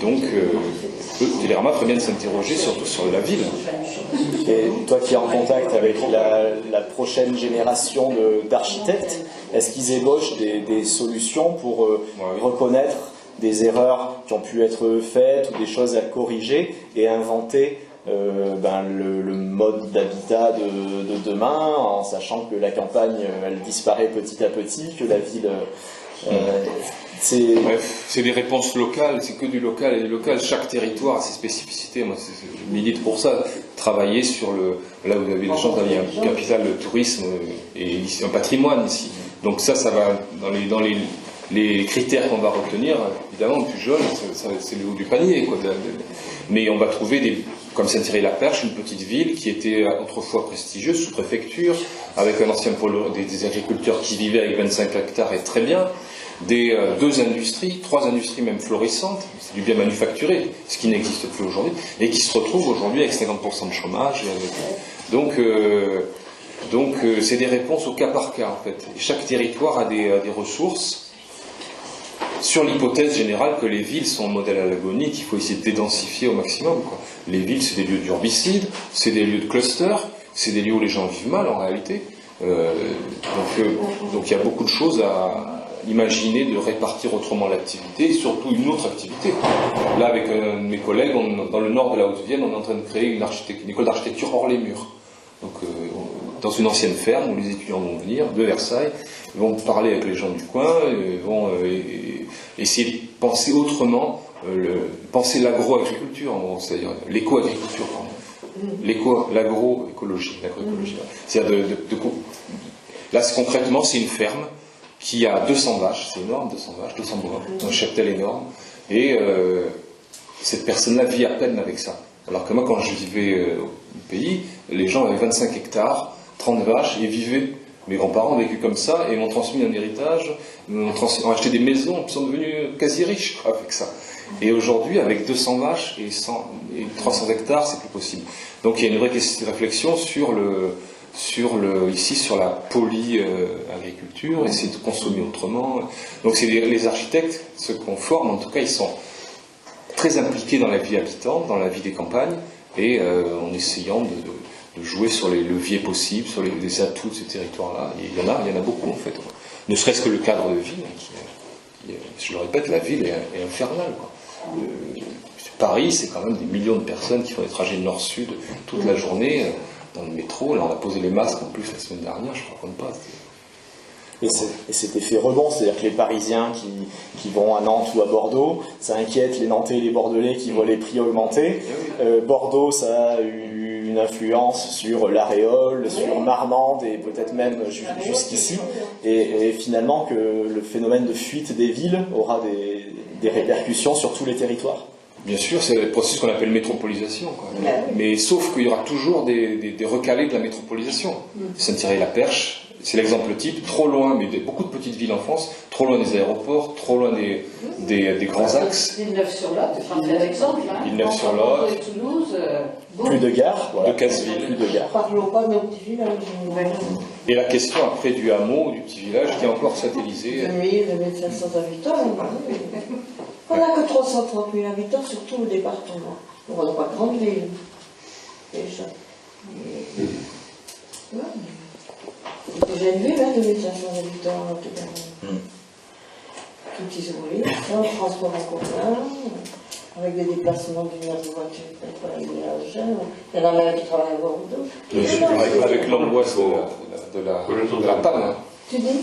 donc, Télérama ferait bien de s'interroger surtout sur la ville. Et toi qui es en contact avec la prochaine génération d'architectes, est-ce qu'ils ébauchent des solutions pour reconnaître des erreurs qui ont pu être faites ou des choses à corriger et inventer le mode d'habitat de demain, en sachant que la campagne elle disparaît petit à petit, que la ville c'est des réponses locales, c'est que du local et du local. Chaque territoire a ses spécificités. Moi, je milite pour ça. Travailler sur là où vous avez la chance d'avoir un capital de tourisme et un patrimoine ici. Donc ça va dans les critères qu'on va retenir. Évidemment, plus jeune, c'est le haut du panier, quoi. Mais on va trouver comme Saint-Thierry-la-Perche, une petite ville qui était autrefois prestigieuse, sous-préfecture, avec un ancien pôle des agriculteurs qui vivaient avec 25 hectares et très bien, trois industries même florissantes, c'est du bien manufacturé, ce qui n'existe plus aujourd'hui, et qui se retrouvent aujourd'hui avec 50% de chômage. Donc c'est des réponses au cas par cas, en fait. Et chaque territoire a des ressources, sur l'hypothèse générale que les villes sont un modèle à l'agonie, qu'il faut essayer de dédensifier au maximum, quoi. Les villes, c'est des lieux d'urbicide, c'est des lieux de cluster, c'est des lieux où les gens vivent mal en réalité. Donc il y a beaucoup de choses à imaginer de répartir autrement l'activité, et surtout une autre activité. Là, avec un de mes collègues, dans le nord de la Haute-Vienne, on est en train de créer une école d'architecture hors les murs. Donc, dans une ancienne ferme où les étudiants vont venir, de Versailles, vont parler avec les gens du coin, vont essayer de penser autrement, penser l'agroagriculture, en gros, c'est-à-dire l'éco-agriculture, pardon. L'agroécologie. C'est-à-dire là, concrètement, c'est une ferme qui a 200 vaches, c'est énorme, 200 bovins, un cheptel énorme, et cette personne-là vit à peine avec ça. Alors que moi, quand je vivais au pays, les gens avaient 25 hectares, 30 vaches, et vivaient. Mes grands-parents ont vécu comme ça, et m'ont transmis un héritage, ont acheté des maisons, ils sont devenus quasi riches avec ça. Et aujourd'hui, avec 200 vaches et 300 hectares, c'est plus possible. Donc il y a une vraie réflexion sur ici sur la polyagriculture, essayer de consommer autrement. Donc c'est les architectes, ceux qu'on forme en tout cas, ils sont très impliqués dans la vie habitante, dans la vie des campagnes, et en essayant de jouer sur les leviers possibles, sur les atouts de ces territoires-là. Il y en a beaucoup en fait. Ne serait-ce que le cadre de vie, je le répète, la ville est infernale, quoi. Paris, c'est quand même des millions de personnes qui font des trajets nord-sud toute la journée dans le métro. Là, on a posé les masques en plus la semaine dernière, je ne raconte pas. Et cet effet rebond, c'est-à-dire que les Parisiens qui vont à Nantes ou à Bordeaux, ça inquiète les Nantais et les Bordelais qui voient les prix augmenter. Bordeaux, ça a eu une influence sur l'Aréole, sur Marmande et peut-être même jusqu'ici. Et finalement, que le phénomène de fuite des villes aura des répercussions sur tous les territoires. Bien sûr, c'est le processus qu'on appelle métropolisation, quoi. Mais sauf qu'il y aura toujours des recalés de la métropolisation. Saint-Thierry-la-Perche, c'est l'exemple type, trop loin, mais beaucoup de petites villes en France, trop loin des aéroports, trop loin des grands axes. Villeneuve-sur-Lot, c'est un bel exemple. Villeneuve-sur-Lot. Et Toulouse, plus de gares, voilà. De casse-villes. Plus de gares. Parlons pas de nos petits villages. Et la question après du hameau, du petit village, qui est encore satellisé. 2000, 2500 habitants. On n'a que 330 000 habitants sur tout le département. On n'a pas de grande ville. Déjà. C'est déjà une ville, 2500 habitants en tout cas. Tout isolé, sans transport en commun, avec des déplacements d'une heure de voiture pour la village. Il y en a même qui travaillent à Bordeaux. Avec l'angoisse de la panne. Tu dis?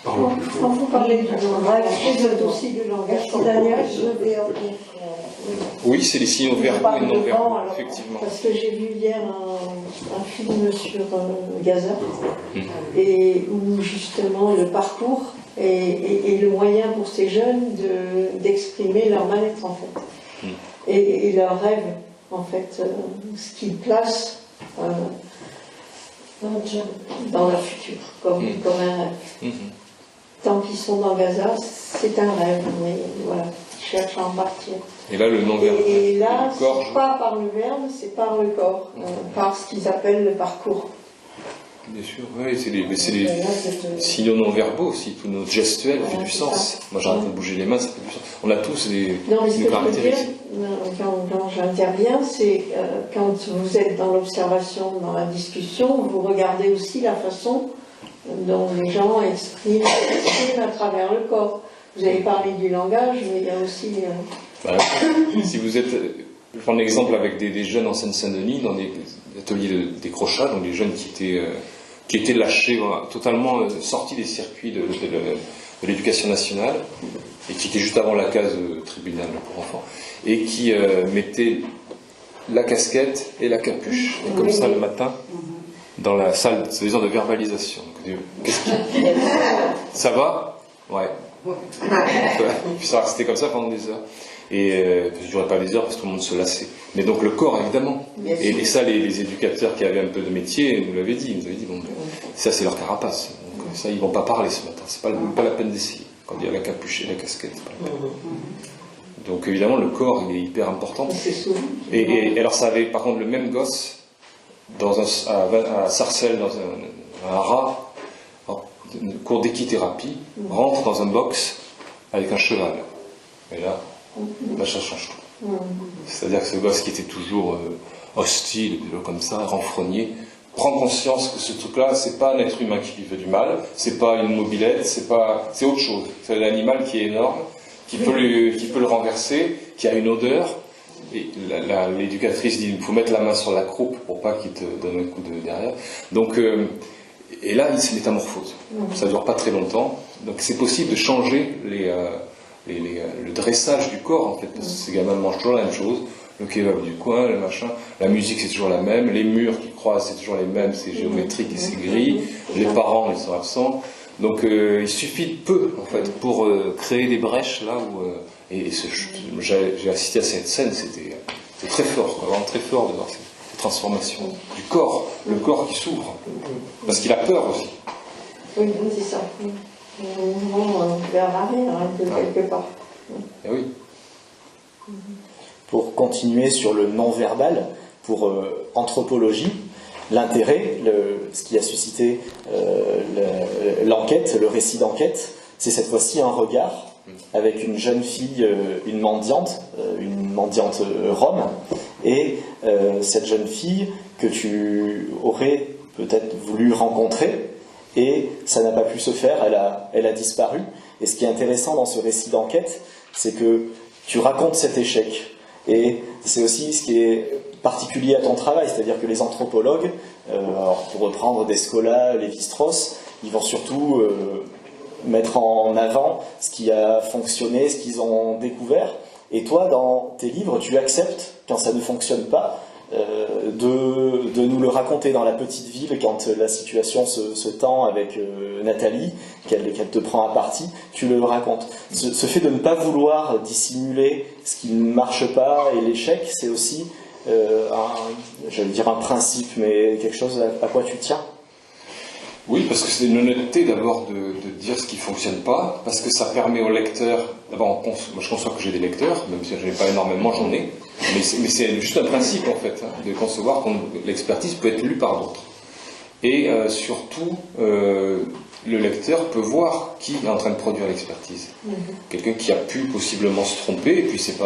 Quand vous parlez du langage, c'est aussi du langage spontané. Oui, c'est les signaux verbaux et non verbaux, effectivement. Parce que j'ai vu hier un film sur Gaza, et où justement le parcours est le moyen pour ces jeunes d'exprimer leur mal-être en fait, et leur rêve en fait, ce qu'ils placent dans leur futur, comme un rêve. Tant qu'ils sont dans Gaza, c'est un rêve, mais voilà, ils cherchent à en partir. Et là, le non-verbal. Et là, le corps, c'est pas par le verbe, c'est par le corps, par ce qu'ils appellent le parcours. Bien sûr, oui, c'est les signaux non-verbaux aussi, tout notre gestuel fait du sens. Moi, j'arrête de bouger les mains, ça fait du sens. On a tous des caractéristiques. Quand j'interviens, c'est quand vous êtes dans l'observation, dans la discussion, vous regardez aussi la façon dont les gens expriment à travers le corps. Vous avez parlé du langage, mais il y a aussi... si vous êtes... Je prends l'exemple avec des jeunes en Seine-Saint-Denis, dans des ateliers de décrochage, donc des jeunes qui étaient lâchés, totalement sortis des circuits de l'éducation nationale, et qui étaient juste avant la case tribunal pour enfants, et qui mettaient la casquette et la capuche, et comme ça le matin, dans la salle de verbalisation. Ça va? Ouais. Puis ça restait comme ça pendant des heures. Et ça ne durait pas des heures parce que tout le monde se lassait. Mais donc le corps, évidemment. Et ça, les éducateurs qui avaient un peu de métier nous l'avaient dit. Ils nous avaient dit, bon, ça c'est leur carapace. Donc ça, ils ne vont pas parler ce matin. C'est pas la peine d'essayer. Quand il y a la capuche et la casquette. Donc évidemment, le corps, il est hyper important. Et alors ça avait, par contre, le même gosse, à Sarcelles, dans un rat, cours d'équithérapie, rentre dans un box avec un cheval. Et là, ça change tout. C'est-à-dire que ce gosse qui était toujours hostile, comme ça, renfrogné, prend conscience que ce truc-là, c'est pas un être humain qui lui fait du mal, c'est pas une mobilette, c'est autre chose. C'est l'animal qui est énorme, qui peut le renverser, qui a une odeur. Et l'éducatrice dit, il faut mettre la main sur la croupe pour pas qu'il te donne un coup de derrière. Donc, et là, il se métamorphose. Ça ne dure pas très longtemps. Donc c'est possible de changer le dressage du corps, en fait. Parce que ces gamins mangent toujours la même chose. Le kebab du coin, le machin. La musique, c'est toujours la même. Les murs qui croisent, c'est toujours les mêmes. C'est géométrique et c'est gris. Les parents, ils sont absents. Donc il suffit de peu, en fait, pour créer des brèches là où... j'ai assisté à cette scène, c'était très fort, quoi, vraiment très fort de voir cette transformation du corps, le corps qui s'ouvre, parce qu'il a peur aussi. Oui, c'est ça. Un mouvement vers l'arrière, quelque part. Et oui. Pour continuer sur le non-verbal, pour anthropologie, L'intérêt, ce qui a suscité l'enquête, le récit d'enquête, c'est cette fois-ci un regard avec une jeune fille, une mendiante rome, et cette jeune fille que tu aurais peut-être voulu rencontrer, et ça n'a pas pu se faire, elle a disparu. Et ce qui est intéressant dans ce récit d'enquête, c'est que tu racontes cet échec. Et c'est aussi ce qui est particulier à ton travail, c'est-à-dire que les anthropologues, alors pour reprendre Descola, Lévi-Strauss, ils vont surtout mettre en avant ce qui a fonctionné, ce qu'ils ont découvert. Et toi, dans tes livres, tu acceptes, quand ça ne fonctionne pas, de nous le raconter dans la petite ville, quand la situation se tend avec Nathalie, qu'elle te prend à partie, tu le racontes. Ce fait de ne pas vouloir dissimuler ce qui ne marche pas et l'échec, c'est aussi, j'allais dire un principe, mais quelque chose à quoi tu tiens. Oui, parce que c'est une honnêteté d'abord de dire ce qui ne fonctionne pas, parce que ça permet aux lecteurs, d'abord moi je conçois que j'ai des lecteurs, même si je n'ai pas énormément, j'en ai, mais c'est juste un principe en fait, de concevoir que l'expertise peut être lue par d'autres. Et surtout, le lecteur peut voir qui est en train de produire l'expertise. Quelqu'un qui a pu possiblement se tromper, et puis c'est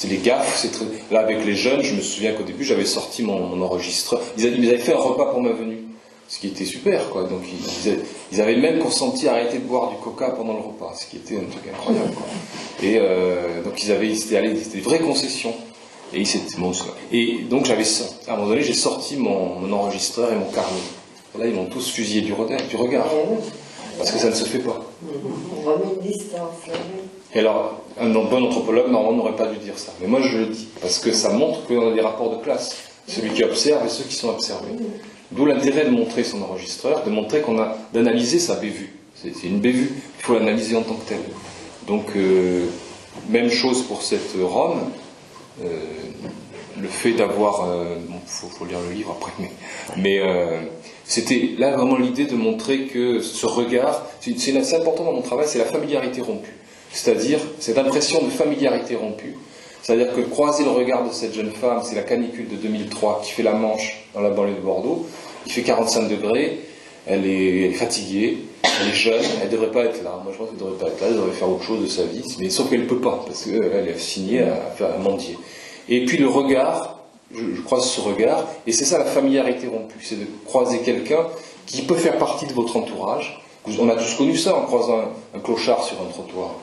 les gaffes, là avec les jeunes, je me souviens qu'au début j'avais sorti mon enregistreur, ils avaient fait un repas pour ma venue. Ce qui était super, quoi. Donc ils avaient même consenti à arrêter de boire du coca pendant le repas, ce qui était un truc incroyable, quoi. Et donc c'était des vraies concessions. Et donc à un moment donné, j'ai sorti mon enregistreur et mon carnet. Là, ils m'ont tous fusillé du regard, parce que ça ne se fait pas. On remet une distance. Et alors, un bon anthropologue, normalement, n'aurait pas dû dire ça. Mais moi, je le dis, parce que ça montre qu'on a des rapports de classe. Celui qui observe et ceux qui sont observés. D'où l'intérêt de montrer son enregistreur, de montrer d'analyser sa bévue. C'est une bévue, il faut l'analyser en tant que telle. Donc, même chose pour cette Rome. Le fait d'avoir... faut lire le livre après, mais c'était là vraiment l'idée de montrer que ce regard, c'est important dans mon travail, c'est la familiarité rompue. C'est-à-dire cette impression de familiarité rompue. C'est-à-dire que croiser le regard de cette jeune femme, c'est la canicule de 2003 qui fait la Manche dans la banlieue de Bordeaux. Il fait 45 degrés, elle est fatiguée, elle est jeune, elle ne devrait pas être là. Moi je pense qu'elle ne devrait pas être là, elle devrait faire autre chose de sa vie, mais sauf qu'elle ne peut pas, parce qu'elle est signée à mendier. Et puis le regard, je croise ce regard, et c'est ça la familiarité rompue, c'est de croiser quelqu'un qui peut faire partie de votre entourage. On a tous connu ça en croisant un clochard sur un trottoir.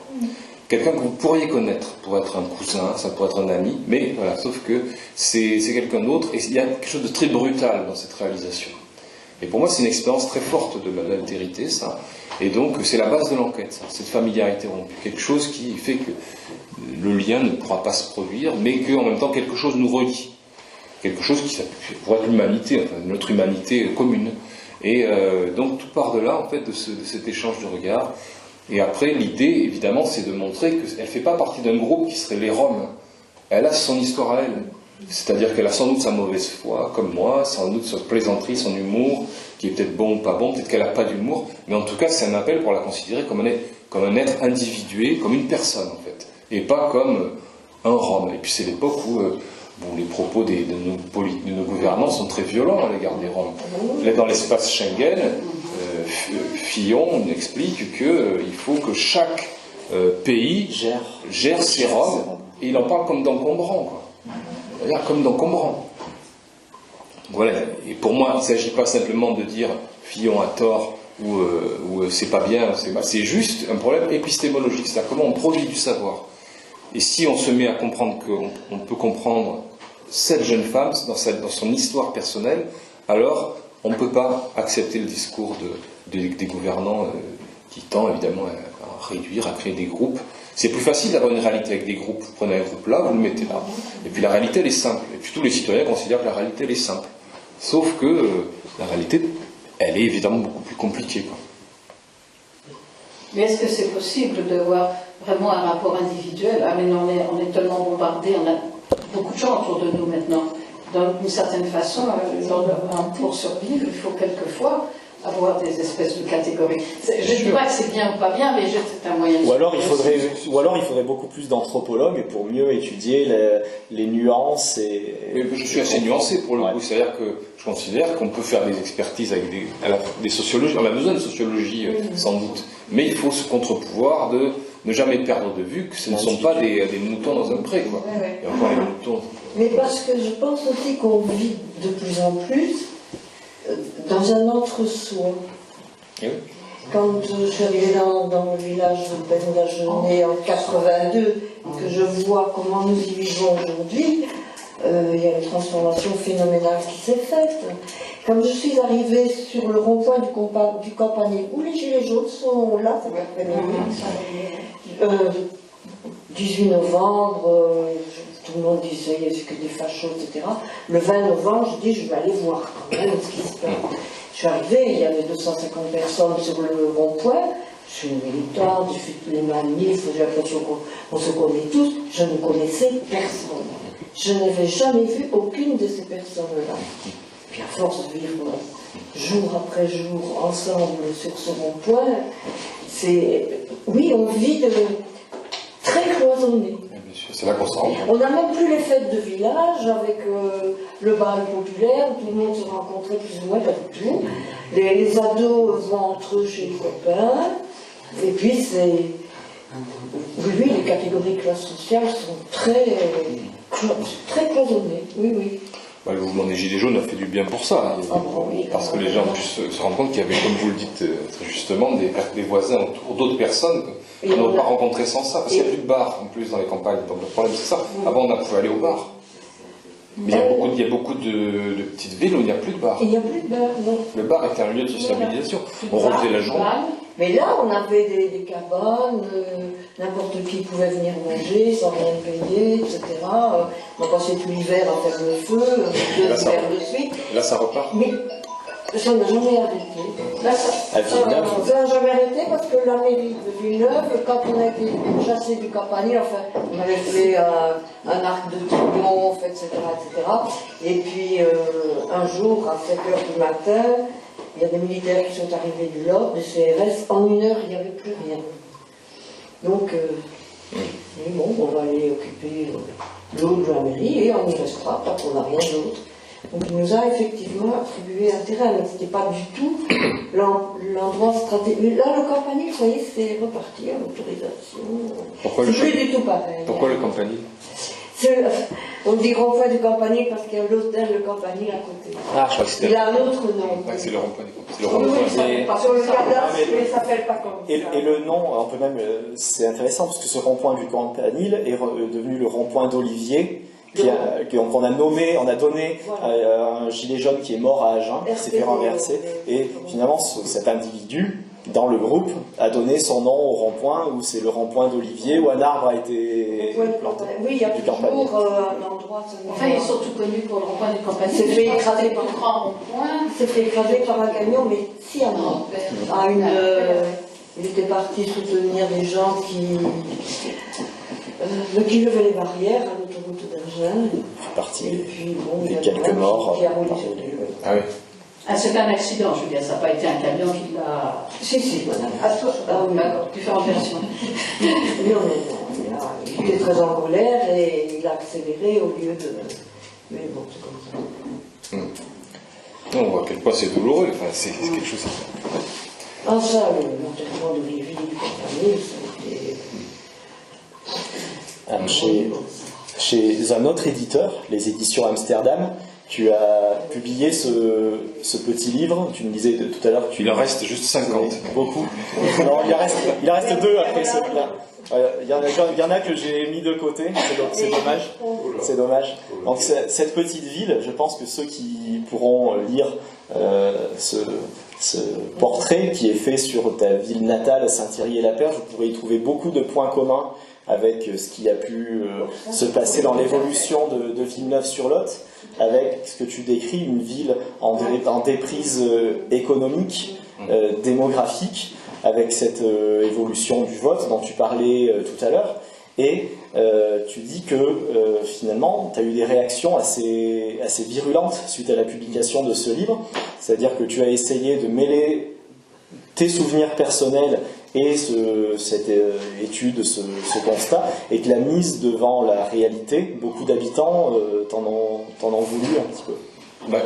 Quelqu'un que vous pourriez connaître, pour être un cousin, ça pourrait être un ami, mais voilà, sauf que c'est quelqu'un d'autre, et il y a quelque chose de très brutal dans cette réalisation. Et pour moi, c'est une expérience très forte de l'altérité, ça, et donc c'est la base de l'enquête, ça, cette familiarité rompue, quelque chose qui fait que le lien ne pourra pas se produire, mais qu'en même temps, quelque chose nous relie. Quelque chose qui pourrait être l'humanité, enfin, notre humanité commune. Et donc tout part de là, en fait, de cet échange de regards. Et après, l'idée, évidemment, c'est de montrer qu'elle ne fait pas partie d'un groupe qui serait les Roms. Elle a son histoire à elle. C'est-à-dire qu'elle a sans doute sa mauvaise foi, comme moi, sans doute sa plaisanterie, son humour, qui est peut-être bon ou pas bon, peut-être qu'elle n'a pas d'humour, mais en tout cas, c'est un appel pour la considérer comme un être individué, comme une personne, en fait, et pas comme un Rom. Et puis c'est l'époque où les propos de nos gouvernants sont très violents à l'égard des Roms. Là, dans l'espace Schengen, Fillon explique qu'il faut que chaque pays gère ses Roms, et il en parle comme d'encombrant, quoi. C'est-à-dire comme d'encombrant. Voilà. Et pour moi, il ne s'agit pas simplement de dire Fillon a tort ou c'est pas bien, c'est juste un problème épistémologique, c'est-à-dire comment on produit du savoir. Et si on se met à comprendre qu'on peut comprendre cette jeune femme dans son histoire personnelle, alors on ne peut pas accepter le discours des gouvernants qui tend évidemment à réduire, à créer des groupes. C'est plus facile d'avoir une réalité avec des groupes. Vous prenez un groupe là, vous le mettez là. Et puis la réalité, elle est simple. Et puis tous les citoyens considèrent que la réalité, elle est simple. Sauf que la réalité, elle est évidemment beaucoup plus compliquée, quoi. Mais est-ce que c'est possible de voir vraiment un rapport individuel? Ah mais non, on est tellement bombardés, on a beaucoup de gens autour de nous maintenant. D'une certaine façon, pour survivre, il faut quelquefois avoir des espèces de catégories. Je ne dis pas que c'est bien ou pas bien, mais c'est un moyen de... Ou alors il faudrait beaucoup plus d'anthropologues pour mieux étudier les nuances et... Je suis assez nuancé pour le coup, c'est-à-dire que je considère qu'on peut faire des expertises avec des sociologies, on a besoin de sociologie sans doute, mais il faut ce contre-pouvoir de ne jamais perdre de vue que ce ne sont pas des moutons dans un pré, quoi. Et encore les moutons. Mais parce que je pense aussi qu'on vit de plus en plus dans un entre-soi. Oui. Quand je suis arrivée dans le village de Pendagenet en 82, et que je vois comment nous y vivons aujourd'hui, il y a une transformation phénoménale qui s'est faite. Quand je suis arrivée sur le rond-point du Campanile, où les gilets jaunes sont là, ça m'a fait 18 novembre, tout le monde disait il n'y a que des fachos, etc. Le 20 novembre, je dis je vais aller voir quand même ce qui se passe. Je suis arrivée, il y avait 250 personnes sur le rond-point. Je suis une militante, j'ai fait tous les manifs, j'ai l'impression qu'on se connaît tous. Je ne connaissais personne. Je n'avais jamais vu aucune de ces personnes-là. Puis à force de vivre jour après jour ensemble sur ce rond-point, oui, on vit très cloisonné. C'est là qu'on se rend. On n'a même plus les fêtes de village avec le bal populaire, où tout le monde se rencontrait plus ou moins, pas du tout. Les ados vont entre eux chez les copains, et puis oui, les catégories de classe sociale sont très cloisonnées, oui. Le mouvement des Gilets jaunes a fait du bien pour ça, parce que les gens puissent se rendre compte qu'il y avait, comme vous le dites très justement, des voisins autour, d'autres personnes qu'on n'aurait pas rencontrées sans ça, parce qu'il n'y a plus de bars en plus dans les campagnes, donc le problème c'est ça. Avant on pouvait aller au bar, mais il y a beaucoup de petites villes où il n'y a plus de bar. Il n'y a plus de bar, non. Le bar était un lieu de sociabilisation, on refaisait la journée. Mais là, on avait des cabanes, n'importe qui pouvait venir manger sans rien payer, etc. On passait tout l'hiver à faire le feu, 2 hivers de suite. Là, ça repart. Mais ça n'a jamais arrêté. À Villeneuve. Ça n'a jamais arrêté parce que la mairie de Villeneuve, quand on a été chassé du Campanile, enfin, on avait fait un arc de triomphe, etc., etc. Et puis, un jour, à 7h du matin, il y a des militaires qui sont arrivés du Lot, des CRS, en 1 heure, il n'y avait plus rien. Donc, bon, on va aller occuper l'eau de la mairie et on y restera tant qu'on n'a rien d'autre. Donc il nous a effectivement attribué un terrain, mais ce n'était pas du tout l'endroit stratégique. Là, le Campanile, vous voyez, c'est reparti à l'autorisation. C'est plus du tout pareil. Pourquoi le Campanile? On dit rond-point du Campanile parce qu'il y a l'hôtel de Campanile à côté. Ah, je crois que c'était. Il a un autre nom. C'est le rond-point. C'est le Oui, rond-point. sur le cadastre, il ne s'appelle pas comme ça. Et le nom, on peut même, c'est intéressant parce que ce rond-point du Campanile est devenu le rond-point d'Olivier, qu'on a nommé, on a donné à un gilet jaune qui est mort à Agen, qui s'est fait renverser. Et finalement, cet individu, dans le groupe, a donné son nom au rond-point, où c'est le rond-point d'Olivier, où un arbre a été planté. Oui, il y a toujours un endroit. Enfin, ils sont surtout connus pour le rond-point du Campanile. C'est fait écraser par un grand rond-point. C'est fait écraser par un camion, mais sciemment. Il était parti soutenir des gens qui levaient les barrières à l'autoroute d'Agen. Parti. Et puis, bon, il y a quelques morts. Qui a roulé sur lui. Ah oui. Ah, c'est un accident, je veux dire, ça n'a pas été un camion qui l'a... Si, madame. Ah oui, d'accord, différentes versions. Il était très en colère et il a accéléré au lieu de... Mais bon, c'est comme ça. On voit à quel point c'est douloureux, enfin, c'est quelque chose... Ah ça, l'enterrement de Lévi, du Campanile, ça a été... Chez un autre éditeur, les éditions Amsterdam, tu as publié ce petit livre, tu me disais tout à l'heure... Il en reste juste 50. Beaucoup. Non, il en reste 2 après celui-là. Il y en a que j'ai mis de côté, c'est dommage. C'est dommage. Donc cette petite ville, je pense que ceux qui pourront lire ce portrait qui est fait sur ta ville natale, Saint-Thierry-et-la-Perche, vous pourrez y trouver beaucoup de points communs avec ce qui a pu se passer dans l'évolution de Villeneuve-sur-Lot, avec ce que tu décris, une ville en déprise économique, démographique, avec cette évolution du vote dont tu parlais tout à l'heure. Et tu dis que finalement, tu as eu des réactions assez virulentes suite à la publication de ce livre, c'est-à-dire que tu as essayé de mêler tes souvenirs personnels et cette étude, ce constat, et que la mise devant la réalité, beaucoup d'habitants t'en ont voulu un petit peu. Ben,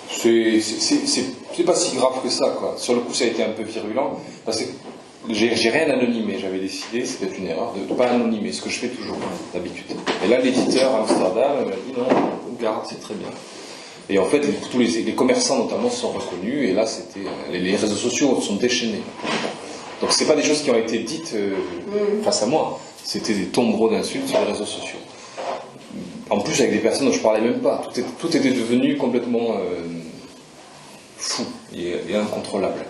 c'est pas si grave que ça, quoi. Sur le coup, ça a été un peu virulent, parce que j'ai rien anonymé. J'avais décidé, c'était une erreur, de ne pas anonymer, ce que je fais toujours, d'habitude. Et là, l'éditeur à Amsterdam m'a dit non, garde, c'est très bien. Et en fait, tous les commerçants notamment se sont reconnus, et là, c'était les réseaux sociaux sont déchaînés. Donc, c'est pas des choses qui ont été dites face à moi, c'était des tombereaux d'insultes sur les réseaux sociaux. En plus, avec des personnes dont je parlais même pas. Tout était devenu complètement fou et incontrôlable.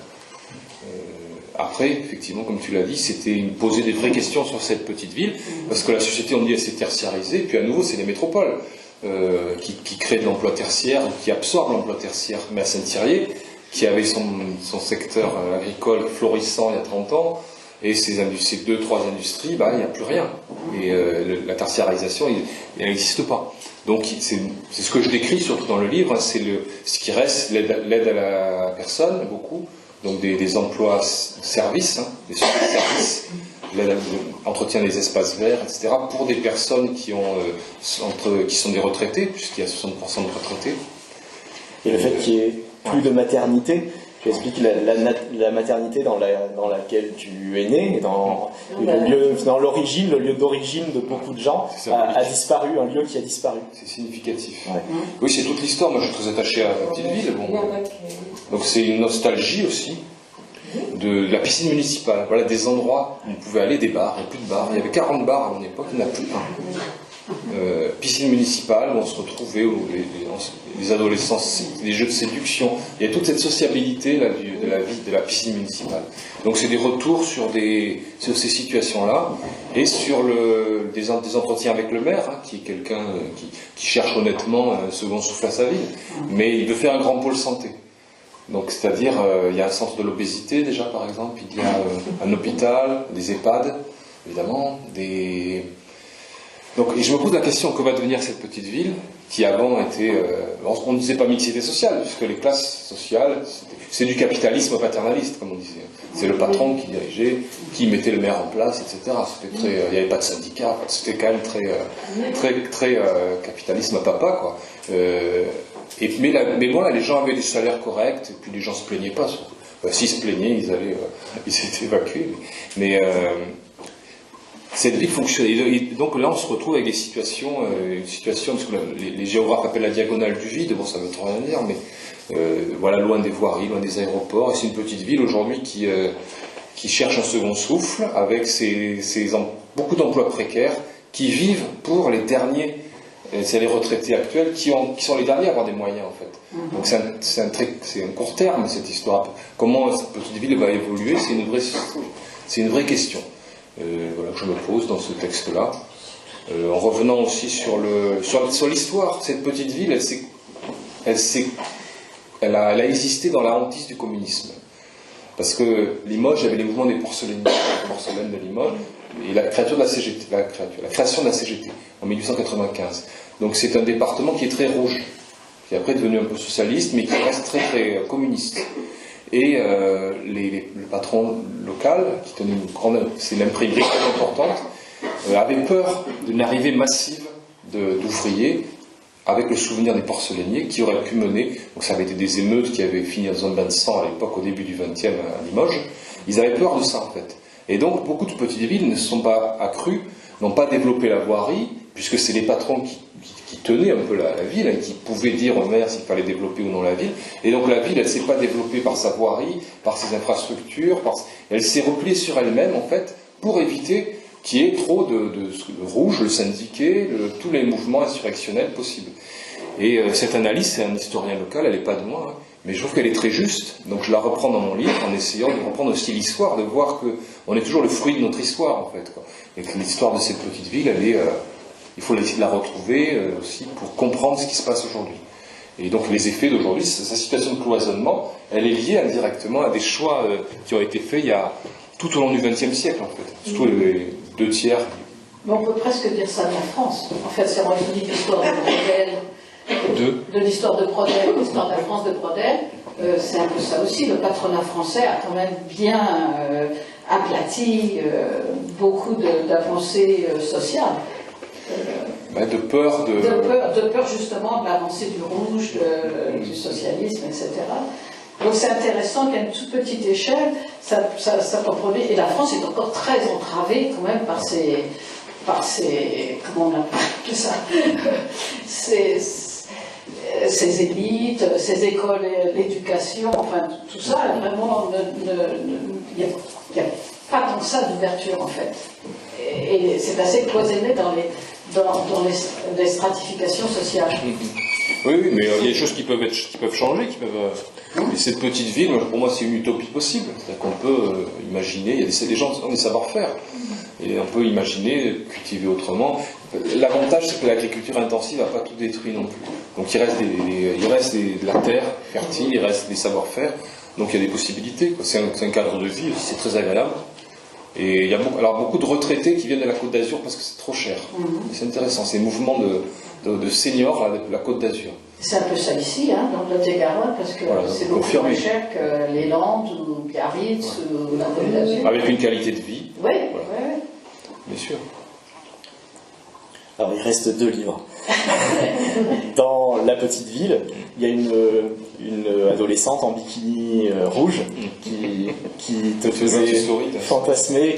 Après, effectivement, comme tu l'as dit, c'était poser des vraies questions sur cette petite ville, parce que la société, on dit, elle s'est tertiarisée, puis à nouveau, c'est les métropoles qui créent de l'emploi tertiaire, qui absorbent l'emploi tertiaire. Mais à Saint-Thierry, qui avait son secteur agricole florissant il y a 30 ans, et ces 2-3 industries, il n'y a plus rien. Et la tertiarisation, elle n'existe pas. Donc c'est ce que je décris surtout dans le livre, hein, c'est ce qui reste, l'aide à la personne, beaucoup, donc des emplois services, hein, des services, l'entretien des espaces verts, etc., pour des personnes qui sont des retraités, puisqu'il y a 60% de retraités. Et le fait qu'il n'y ait plus de maternité, tu expliques la maternité dans laquelle tu es né, dans l'origine, le lieu d'origine de beaucoup de gens a disparu, un lieu qui a disparu. C'est significatif. Ouais. Oui, c'est toute l'histoire. Moi, je suis très attaché à la petite ville. Bon. Donc, c'est une nostalgie aussi de la piscine municipale. Voilà, des endroits où on pouvait aller, des bars. Il n'y a plus de bars. Il y avait 40 bars à mon époque, il n'y en a plus un. Piscine municipale où on se retrouvait, où les adolescents, les jeux de séduction, il y a toute cette sociabilité là, de la vie de la piscine municipale. Donc c'est des retours sur ces situations-là et sur des entretiens avec le maire, hein, qui est quelqu'un qui cherche honnêtement un second souffle à sa vie, mais il veut faire un grand pôle santé. Donc c'est-à-dire il y a un centre de l'obésité déjà par exemple, il y a un hôpital, des EHPAD évidemment, Donc, et je me pose la question, que va devenir cette petite ville, qui avant était... on ne disait pas mixité sociale, puisque les classes sociales, c'est du capitalisme paternaliste, comme on disait. C'est le patron qui dirigeait, qui mettait le maire en place, etc. C'était très, il n'y avait pas de syndicat, c'était quand même très capitalisme à papa, quoi. Mais bon, là, les gens avaient des salaires corrects, et puis les gens se plaignaient pas. S'ils se plaignaient, ils étaient évacués. Mais cette ville fonctionnait. Et donc là, on se retrouve avec des situations, parce que les géographes appellent la diagonale du vide. Bon, ça ne veut rien dire, mais voilà, loin des voiries, loin des aéroports. Et c'est une petite ville aujourd'hui qui cherche un second souffle, avec beaucoup d'emplois précaires, qui vivent pour les derniers. C'est les retraités actuels qui sont les derniers à avoir des moyens, en fait. Donc c'est un court terme, cette histoire. Comment cette petite ville va évoluer, c'est une vraie question. Voilà, que je me pose dans ce texte-là. En revenant aussi sur l'histoire, cette petite ville, elle a existé dans la hantise du communisme. Parce que Limoges avait les mouvements des porcelaines de Limoges, et la création de la CGT, la création de la CGT en 1895. Donc c'est un département qui est très rouge, qui est après devenu un peu socialiste, mais qui reste très très communiste. Et le patron local, qui tenait c'est l'imprimerie très importante, avait peur d'une arrivée massive d'ouvriers, avec le souvenir des porcelainiers, qui auraient pu mener, donc ça avait été des émeutes qui avaient fini en zone bain de sang à l'époque, au début du XXe à Limoges. Ils avaient peur de ça, en fait. Et donc beaucoup de petites villes ne se sont pas accrues, n'ont pas développé la voirie, puisque c'est les patrons qui tenaient un peu la ville, et qui pouvaient dire au maire s'il fallait développer ou non la ville. Et donc la ville, elle ne s'est pas développée par sa voirie, par ses infrastructures, elle s'est repliée sur elle-même, en fait, pour éviter qu'il y ait trop de rouge, le syndiqué, tous les mouvements insurrectionnels possibles. Et cette analyse, c'est un historien local, elle n'est pas de moi, hein, mais je trouve qu'elle est très juste. Donc je la reprends dans mon livre en essayant de reprendre aussi l'histoire, de voir qu'on est toujours le fruit de notre histoire, en fait, quoi. Et que l'histoire de cette petite ville, il faut essayer de la retrouver aussi pour comprendre ce qui se passe aujourd'hui. Et donc les effets d'aujourd'hui, sa situation de cloisonnement, elle est liée indirectement à des choix qui ont été faits tout au long du XXe siècle, en fait. Surtout les 2 tiers Mais on peut presque dire ça de la France. En fait, c'est moi qui dis l'histoire de Brodel, de l'histoire de Brodel, l'histoire de la France de Brodel. C'est un peu ça aussi. Le patronat français a quand même bien aplati beaucoup d'avancées sociales. De peur de peur justement de l'avancée du rouge, du socialisme, etc. Donc c'est intéressant qu'à une toute petite échelle, ça peut produire. Et la France est encore très entravée quand même par ces comment on appelle ça, ces élites, ces écoles, l'éducation, enfin tout ça, vraiment, il n'y a pas tant que ça d'ouverture en fait. Et c'est assez cloisonné dans les stratifications sociales. Oui, mais il y a des choses qui peuvent changer, Et cette petite ville, pour moi, c'est une utopie possible. C'est-à-dire qu'on peut imaginer, il y a des gens qui ont des savoir-faire, et on peut imaginer cultiver autrement. L'avantage, c'est que l'agriculture intensive n'a pas tout détruit non plus. Donc il reste de la terre fertile, il reste des savoir-faire, donc il y a des possibilités. C'est un cadre de vie, c'est très agréable. Et il y a beaucoup de retraités qui viennent de la Côte d'Azur parce que c'est trop cher. C'est intéressant, c'est un mouvement de seniors de la Côte d'Azur. C'est un peu ça ici, dans le Lot-et-Garonne, parce que c'est beaucoup moins cher que les Landes ou Biarritz ou la Côte d'Azur. Avec une qualité de vie. Oui, bien sûr. Alors il reste 2 livres. Dans La Petite Ville, il y a une adolescente en bikini rouge qui te faisait fantasmer,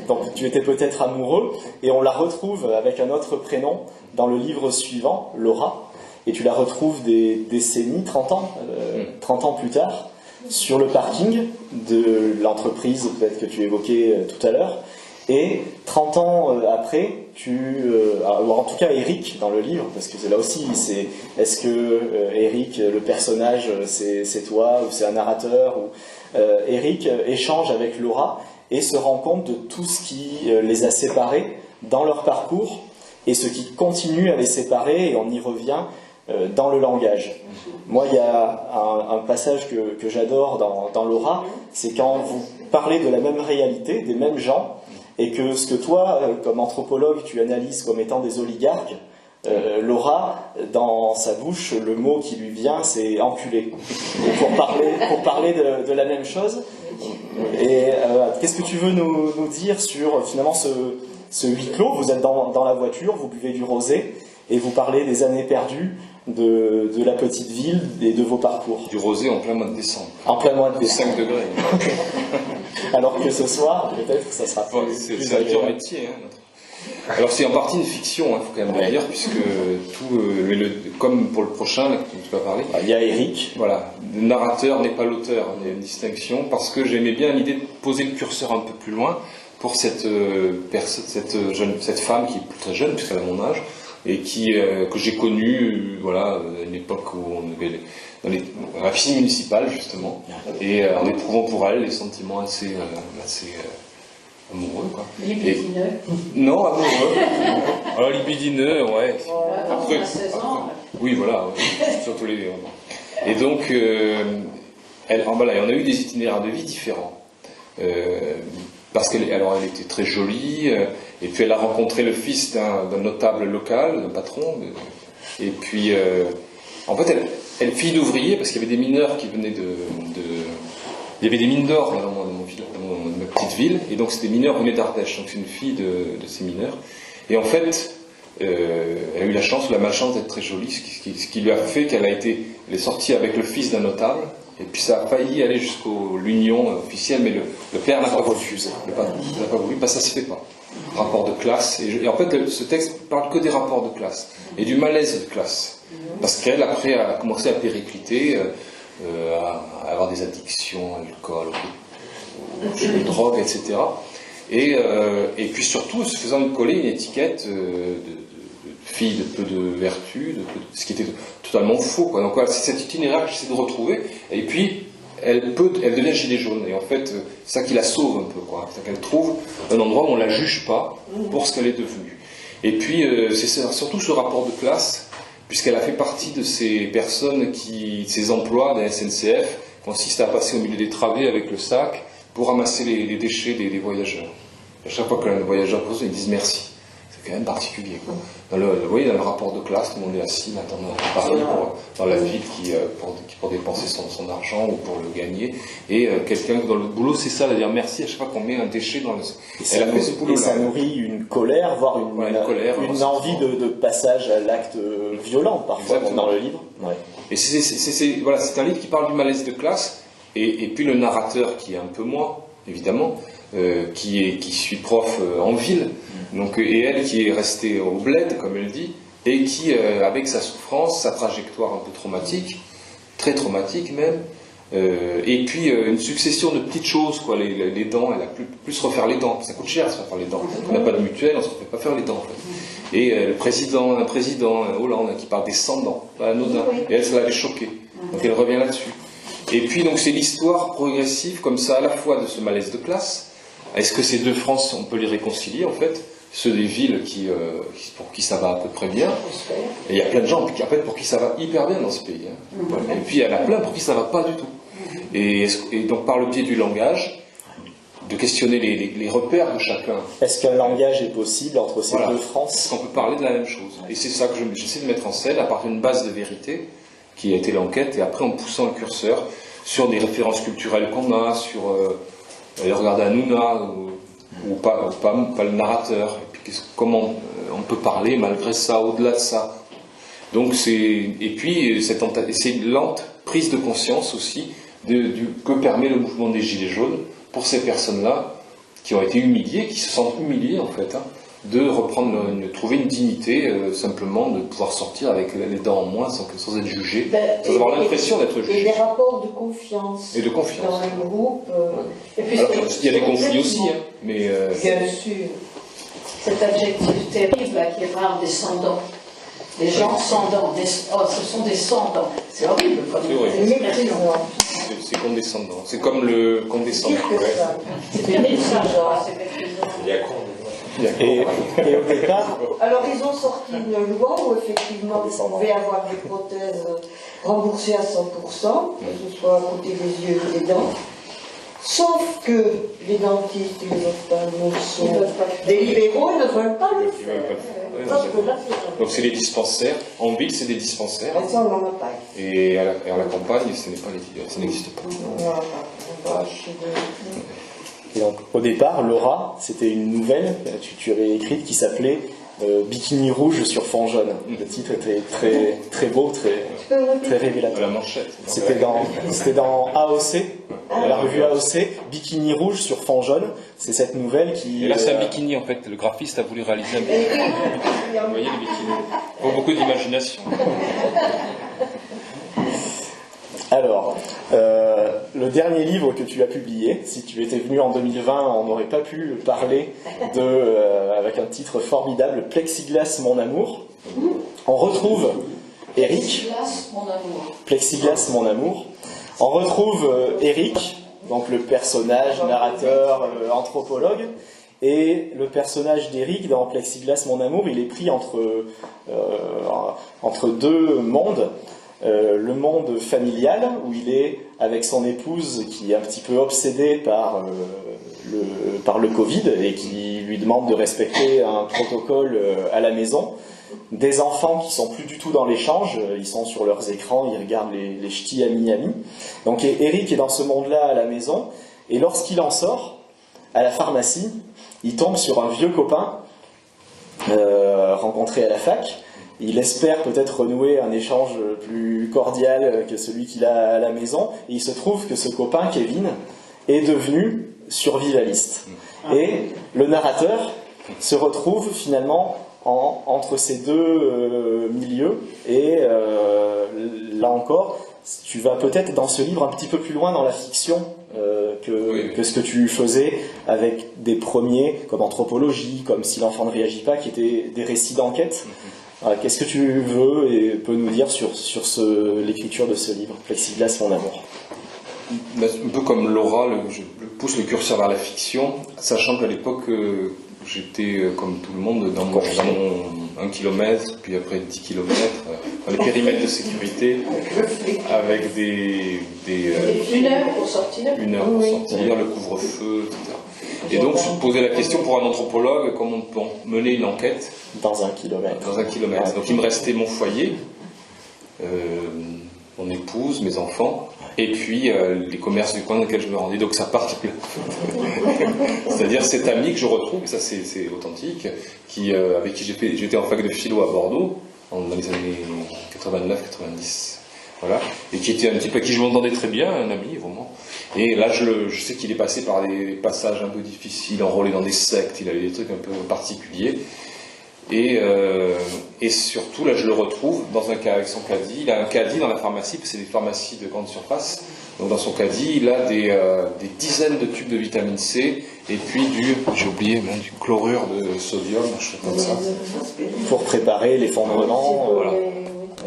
donc tu étais peut-être amoureux, et on la retrouve avec un autre prénom dans le livre suivant, Laura, et tu la retrouves des décennies, 30 ans plus tard, sur le parking de l'entreprise peut-être que tu évoquais tout à l'heure. Et 30 ans après, en tout cas Eric dans le livre, parce que c'est là aussi, est-ce que Eric, le personnage, c'est toi ou c'est un narrateur Eric échange avec Laura et se rend compte de tout ce qui les a séparés dans leur parcours et ce qui continue à les séparer, et on y revient dans le langage. Moi, il y a un passage que j'adore dans Laura, c'est quand vous parlez de la même réalité, des mêmes gens, et que ce que toi, comme anthropologue, tu analyses comme étant des oligarques, Laura, dans sa bouche, le mot qui lui vient, c'est enculé. Et pour parler de la même chose, et qu'est-ce que tu veux nous dire sur finalement ce huis clos? Vous êtes dans la voiture, vous buvez du rosé, et vous parlez des années perdues de la petite ville et de vos parcours. Du rosé en plein mois de décembre. En plein mois de décembre. 5 degrés. Alors que ce soir, peut-être que ça sera plus c'est un dur métier. Alors c'est en partie une fiction, il faut quand même le dire, puisque comme pour le prochain, dont tu vas parler. Il y a Eric. Voilà, le narrateur n'est pas l'auteur, il y a une distinction, parce que j'aimais bien l'idée de poser le curseur un peu plus loin pour cette femme qui est très jeune, puisqu'elle a mon âge, et que j'ai connue à une époque où on avait dans la piscine municipale justement, et en éprouvant pour elle des sentiments assez amoureux, quoi. Libidineux. Non, amoureux. Alors libidineux, ouais. Après 16 ans. Oui, voilà, surtout les. Et donc, on a eu des itinéraires de vie différents. Parce qu'elle était très jolie, et puis elle a rencontré le fils d'un notable local, d'un patron, et puis en fait elle fille d'ouvrier, parce qu'il y avait des mineurs qui venaient il y avait des mines d'or dans ma petite ville, et donc c'était des mineurs qui venaient d'Ardèche, donc c'est une fille de ces mineurs, et en fait elle a eu la chance ou la malchance d'être très jolie, ce qui lui a fait qu'elle est sortie avec le fils d'un notable. Et puis ça a failli aller jusqu'à l'union officielle, mais le père n'a pas refusé. Le père n'a pas voulu, parce que ça ne se fait pas. Rapport de classe. Et en fait, ce texte parle que des rapports de classe et du malaise de classe. Parce qu'elle, après, a commencé à péricliter, à avoir des addictions à l'alcool, aux drogues, etc. Et puis surtout, se faisant coller une étiquette de fille de peu de vertu, ce qui était totalement faux, quoi. Donc voilà, c'est cet itinéraire que j'essaie de retrouver, et puis elle devient gilet jaune, et en fait c'est ça qui la sauve un peu, quoi. C'est qu'elle trouve un endroit où on ne la juge pas pour ce qu'elle est devenue. Et puis c'est surtout ce rapport de classe, puisqu'elle a fait partie de ces personnes ces emplois de la SNCF consistent à passer au milieu des travées avec le sac pour ramasser les déchets des voyageurs. À chaque fois qu'un voyageur pose, ils disent merci. C'est quand même particulier, quoi. Vous voyez, dans le rapport de classe, tout le monde est assis maintenant à Paris dans la ville pour dépenser son argent ou pour le gagner. Et quelqu'un dans le boulot, c'est ça, de dire merci à chaque fois qu'on met un déchet dans le. Et ça nourrit une colère, voire une envie de passage à l'acte violent, parfois, exactement, dans le livre. Ouais. Et c'est un livre qui parle du malaise de classe, et puis le narrateur, qui est un peu moi, évidemment, qui suis prof en ville, donc, et elle qui est restée au bled, comme elle dit, et qui, avec sa souffrance, sa trajectoire un peu traumatique, très traumatique même, et puis une succession de petites choses, quoi, les dents, elle a plus refaire les dents, ça coûte cher de se refaire les dents, on n'a pas de mutuelle, on ne se fait pas faire les dents en fait. Et un président Hollande qui parle des 100 dents, pas anodin, et elle, ça l'avait choquée, donc elle revient là-dessus. Et puis donc c'est l'histoire progressive comme ça à la fois de ce malaise de classe. Est-ce que ces deux France, on peut les réconcilier en fait? Ceux des villes pour qui ça va à peu près bien. Et il y a plein de gens en fait, pour qui ça va hyper bien dans ce pays. Hein. Et puis il y en a plein pour qui ça va pas du tout. Et donc par le biais du langage, de questionner les repères de chacun. Est-ce qu'un langage est possible entre ces deux France? Est-ce qu'on peut parler de la même chose? Et c'est ça que j'essaie de mettre en scène à partir d'une base de vérité qui a été l'enquête, et après en poussant le curseur sur des références culturelles qu'on a, sur regarder Hanouna ou pas le narrateur, et puis comment on peut parler malgré ça, au-delà de ça. Donc c'est lente prise de conscience aussi que permet le mouvement des Gilets jaunes pour ces personnes-là qui ont été humiliées, qui se sentent humiliées en fait, hein, de trouver une dignité, simplement de pouvoir sortir avec les dents en moins sans être jugé, sans avoir l'impression d'être jugé. Et des rapports de confiance. Et de confiance. Dans les groupes. Et puis, alors, il y a des conflits aussi, hein, mais. Bien sûr. Cet adjectif terrible là, qui est rare, descendant. Les gens sans dents. Ce sont des sans-dents. C'est horrible comme c'est condescendant. C'est comme le condescendant. C'est terrible ça. Il y a quoi? Et au départ... Alors ils ont sorti une loi où effectivement vous pouvez avoir des prothèses remboursées à 100%, que ce soit à côté des yeux et des dents. Sauf que les dentistes et les ophtalmos des libéraux ne veulent pas le faire. Donc c'est les dispensaires. En ville, c'est des dispensaires. Ça, on n'en a pas. Et à la campagne, ça n'existe pas. Et donc, au départ, Laura, c'était une nouvelle que tu avais écrite qui s'appelait Bikini rouge sur fond jaune. Le titre était très, très beau, très révélateur. La manchette. C'était dans AOC, la revue AOC, Bikini rouge sur fond jaune. C'est cette nouvelle qui... Et là, c'est un bikini en fait. Le graphiste a voulu réaliser un bikini. Vous voyez les bikinis. Il faut beaucoup d'imagination. Alors, le dernier livre que tu as publié, si tu étais venu en 2020, on n'aurait pas pu parler avec un titre formidable, Plexiglas, mon amour. On retrouve Eric. Plexiglas, mon amour. Plexiglas, mon amour. On retrouve Eric, donc le personnage, narrateur, anthropologue. Et le personnage d'Eric dans Plexiglas, mon amour, il est pris entre deux mondes. Le monde familial, où il est avec son épouse qui est un petit peu obsédée par le Covid et qui lui demande de respecter un protocole à la maison. Des enfants qui sont plus du tout dans l'échange, ils sont sur leurs écrans, ils regardent les ch'tis à Miami. Donc Eric est dans ce monde-là à la maison, et lorsqu'il en sort, à la pharmacie, il tombe sur un vieux copain rencontré à la fac. Il espère peut-être renouer un échange plus cordial que celui qu'il a à la maison. Et il se trouve que ce copain, Kevin, est devenu survivaliste. Et le narrateur se retrouve finalement entre ces deux milieux. Et là encore, tu vas peut-être dans ce livre un petit peu plus loin dans la fiction que ce que tu faisais avec des premiers, comme Anthropologie, comme Si l'enfant ne réagit pas, qui étaient des récits d'enquête. Qu'est-ce que tu veux et peux nous dire sur l'écriture de ce livre, Plexiglas, mon amour? Un peu comme Laura, je pousse le curseur vers la fiction, sachant qu'à l'époque, j'étais comme tout le monde dans mon 1 km, puis après 10 km, dans les périmètres de sécurité, avec une heure pour sortir. Une heure pour sortir, le couvre-feu, etc. Et donc, se poser la question pour un anthropologue, comment on peut mener une enquête dans 1 kilomètre. Dans 1 kilomètre. Donc, il me restait mon foyer, mon épouse, mes enfants, et puis les commerces du coin dans lesquels je me rendais. Donc, ça part de là. C'est-à-dire cet ami que je retrouve, et ça c'est authentique, avec qui j'étais en fac de philo à Bordeaux, dans les années 89-90. Voilà. Et qui était un type à qui je m'entendais très bien, un ami, vraiment. Et là, je sais qu'il est passé par des passages un peu difficiles, enrôlé dans des sectes, il avait des trucs un peu particuliers. Et surtout, là, je le retrouve dans un cas avec son caddie. Il a un caddie dans la pharmacie, parce que c'est des pharmacies de grande surface. Donc, dans son caddie, il a des dizaines de tubes de vitamine C, et puis j'ai oublié, même du chlorure de sodium, je sais comme ça. Pour préparer l'effondrement. Voilà.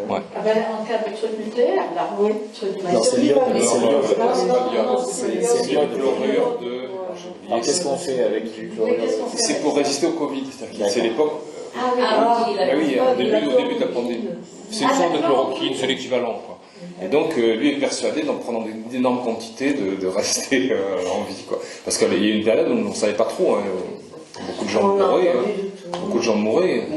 Ouais. Ah ben, en cas de truc nucléaire, là, Oui. Non, c'est l'iode. C'est du chlorure de... Alors, qu'est-ce qu'on fait avec du chlorure? C'est pour résister au Covid. C'est l'époque... Ah oui, au début de la pandémie. C'est une forme de chloroquine, c'est l'équivalent, quoi. Et donc, lui est persuadé, d'en prendre d'énormes quantités, de rester en vie, quoi. Parce qu'il y a eu une période où on ne savait pas trop, hein. Beaucoup de gens mouraient. Beaucoup de gens mouraient.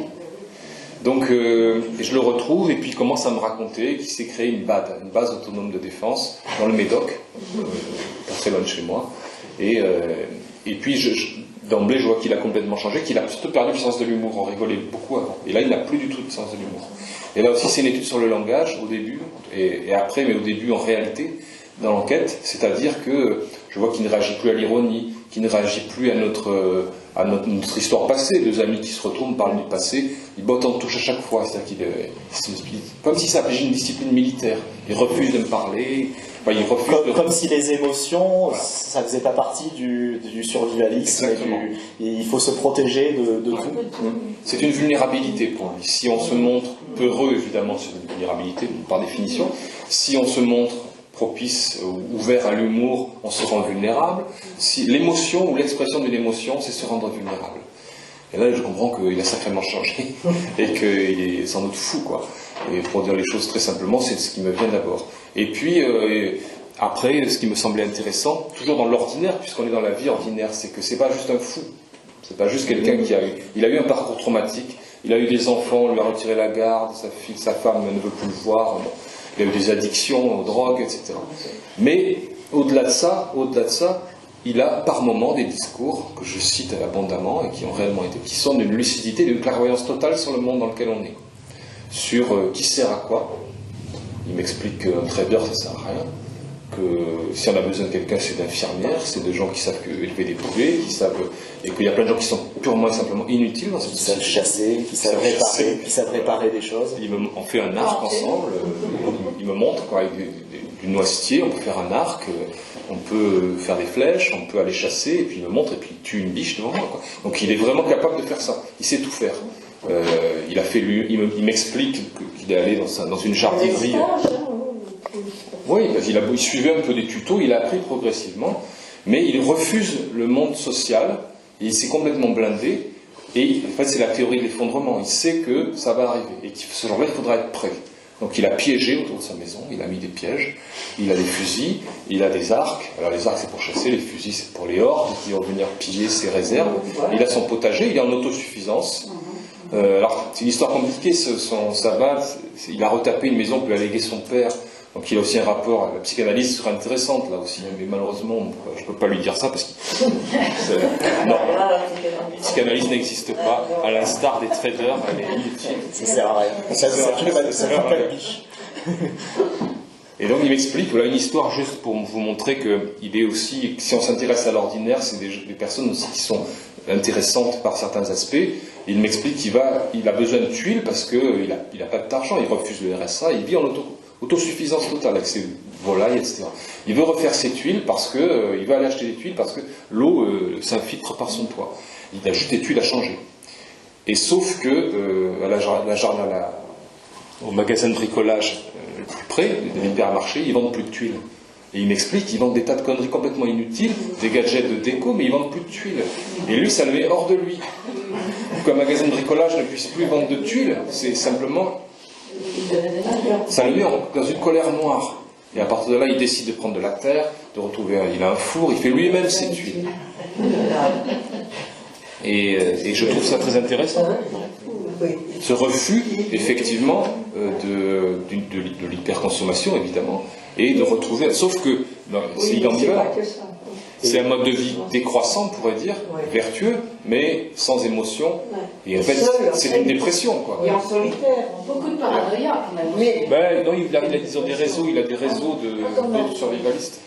Donc, je le retrouve, et puis il commence à me raconter qu'il s'est créé une base autonome de défense, dans le Médoc, pas très loin de chez moi. Et puis, d'emblée, je vois qu'il a complètement changé, qu'il a plutôt perdu le sens de l'humour. On rigolait beaucoup avant. Et là, il n'a plus du tout de sens de l'humour. Et là aussi, c'est une étude sur le langage, au début, et après, mais au début, en réalité, dans l'enquête, c'est-à-dire que je vois qu'il ne réagit plus à l'ironie, qu'il ne réagit plus à notre histoire passée, deux amis qui se retournent, parlent du passé, il botte en touche à chaque fois, c'est-à-dire comme si ça s'appelait une discipline militaire, il refuse de me parler, enfin, il refuse comme si les émotions, voilà, ça faisait pas partie du survivalisme, et il faut se protéger de tout. C'est une vulnérabilité pour lui. Si on se montre peureux, évidemment, c'est une vulnérabilité par définition. Si on se montre propice ou ouvert à l'humour, on se rend vulnérable. Si l'émotion ou l'expression d'une émotion, c'est se rendre vulnérable. Et là, je comprends qu'il a sacrément changé et qu'il est sans doute fou, quoi. Et pour dire les choses très simplement, c'est ce qui me vient d'abord. Et puis, après, ce qui me semblait intéressant, toujours dans l'ordinaire, puisqu'on est dans la vie ordinaire, c'est que c'est pas juste un fou. C'est pas juste quelqu'un il a eu un parcours traumatique, il a eu des enfants, on lui a retiré la garde, sa femme ne veut plus le voir. Il a eu des addictions aux drogues, etc. Mais au-delà de ça, il a par moments des discours que je cite abondamment et qui ont réellement été, qui sont d'une lucidité, d'une clairvoyance totale sur le monde dans lequel on est. Sur qui sert à quoi. Il m'explique qu'un trader, ça sert à rien. Que si on a besoin de quelqu'un, c'est d'infirmières, c'est de gens qui savent élever des poulets, et qu'il y a plein de gens qui sont purement et simplement inutiles dans cette société. Qui savent chasser, qui savent réparer des choses. On fait un arc ensemble, il me montre, quoi, avec du noisetier, on peut faire un arc, on peut faire des flèches, on peut aller chasser, et puis il me montre, et puis il tue une biche devant moi, quoi. Donc il est vraiment capable de faire ça, il sait tout faire. Il m'explique qu'il est allé dans une jardinerie. Oui, il suivait un peu des tutos, il a appris progressivement, mais il refuse le monde social, et il s'est complètement blindé, et en fait c'est la théorie de l'effondrement, il sait que ça va arriver, et que ce genre-là il faudra être prêt. Donc il a piégé autour de sa maison, il a mis des pièges, il a des fusils, il a des arcs, alors les arcs c'est pour chasser, les fusils c'est pour les hordes qui vont venir piller ses réserves, il a son potager, il est en autosuffisance. Alors c'est une histoire compliquée, il a retapé une maison que lui a légué son père. Donc il a aussi un rapport, la psychanalyse sera intéressante là aussi, mais malheureusement je ne peux pas lui dire ça parce que non, la psychanalyse n'existe pas, à l'instar des traders, elle est inutile. Ça sert à rien, ça fait pas de biche. Et donc il m'explique, voilà une histoire juste pour vous montrer qu'il est aussi, si on s'intéresse à l'ordinaire, c'est des personnes aussi qui sont intéressantes par certains aspects. Il m'explique qu'il a besoin de tuiles parce qu'il n'a pas d'argent, il refuse le RSA, il vit en autosuffisance totale avec ses volailles, etc. Il veut refaire ses tuiles parce que il va aller acheter des tuiles parce que l'eau s'infiltre par son toit. Il a juste des tuiles à changer. Et sauf que au magasin de bricolage le plus près, l'hypermarché, ils vendent plus de tuiles. Et il m'explique qu'ils vendent des tas de conneries complètement inutiles, des gadgets de déco, mais ils vendent plus de tuiles. Et lui, ça le met hors de lui. Qu'un magasin de bricolage ne puisse plus vendre de tuiles, c'est simplement... Ça le met dans une colère noire. Et à partir de là, il décide de prendre de la terre, de retrouver, il a un four, il fait lui-même ses tuiles. Et je trouve ça très intéressant. Ce refus, effectivement, de l'hyperconsommation, évidemment, et de retrouver, sauf que c'est ambivalent. C'est un mode de vie décroissant, on pourrait dire, vertueux, mais sans émotion. Et en fait, c'est une dépression, quoi. Et en solitaire. Beaucoup de paranoïa, quand même. Mais, Ben, non, il a des réseaux de survivalistes.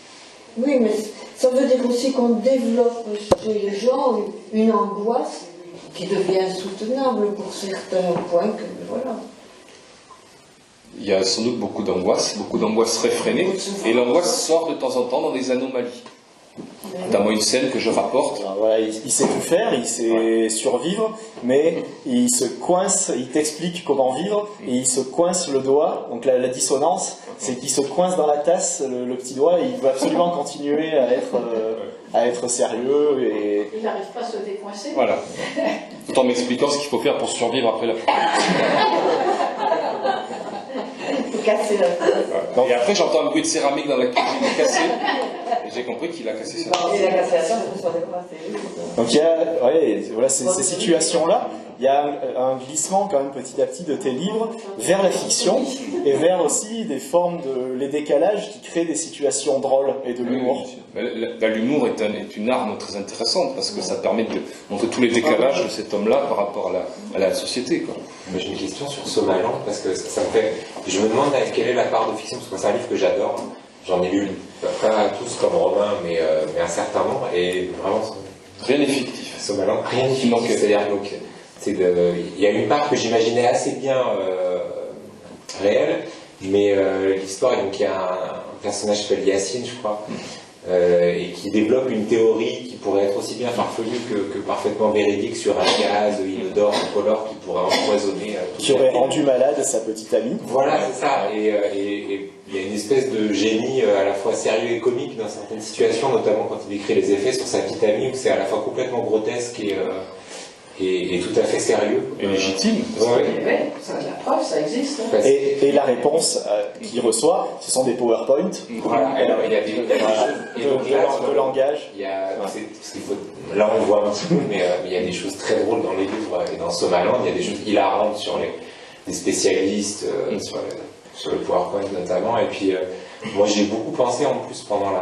oui, mais ça veut dire aussi qu'on développe chez les gens une angoisse qui devient insoutenable pour certains points que, voilà. Il y a sans doute beaucoup d'angoisse réfrénée, et l'angoisse sort de temps en temps dans des anomalies. Notamment une scène que je rapporte. Alors voilà, il sait tout faire, il sait survivre, mais il se coince, il t'explique comment vivre, et il se coince le doigt. Donc la dissonance, c'est qu'il se coince dans la tasse, le petit doigt, et il veut absolument continuer à être sérieux. Et... Il n'arrive pas à se décoincer. Voilà. Tout en m'expliquant ce qu'il faut faire pour survivre après la Casser la tête. Et après, j'entends un bruit de céramique dans la cuisine cassée. Et j'ai compris qu'il a cassé sa tête. Et la cassé la tête, on s'en débarrasser. Donc il y a voilà, ces situations-là, il y a un glissement quand même petit à petit de tes livres vers la fiction et vers aussi des formes les décalages qui créent des situations drôles et de l'humour. L'humour est une arme très intéressante parce que ça permet de montrer tous les décalages de cet homme-là par rapport à la société, quoi. J'ai une question sur Sommaland parce que ça me fait. Je me demande quelle est la part de fiction, parce que c'est un livre que j'adore. J'en ai lu pas tous comme Romain, mais un certain nombre, et vraiment. Rien n'est fictif. Sommaland, rien n'est fictif. C'est-à-dire donc, il y a une part que j'imaginais assez bien réelle, mais l'histoire, donc il y a un personnage qui s'appelle Yacine, je crois, et qui développe une théorie qui pourrait être aussi bien farfelue que parfaitement véridique sur un gaz inodore, incolore qui pourrait empoisonner. Qui aurait rendu malade sa petite amie. Voilà, c'est ça. Et il y a une espèce de génie à la fois sérieux et comique dans certaines situations, notamment quand il décrit les effets sur sa petite amie, où c'est à la fois complètement grotesque et tout à fait sérieux. Et légitime. Oui, la preuve, ça existe. Hein. Et la réponse qu'il reçoit, ce sont des PowerPoint. Voilà, alors il y a des de langage. Il y a, là on voit un petit peu, mais il y a des choses très drôles dans les livres, et dans Sommaland, il y a des choses hilarantes sur les spécialistes, sur le PowerPoint notamment, et puis moi j'ai beaucoup pensé en plus pendant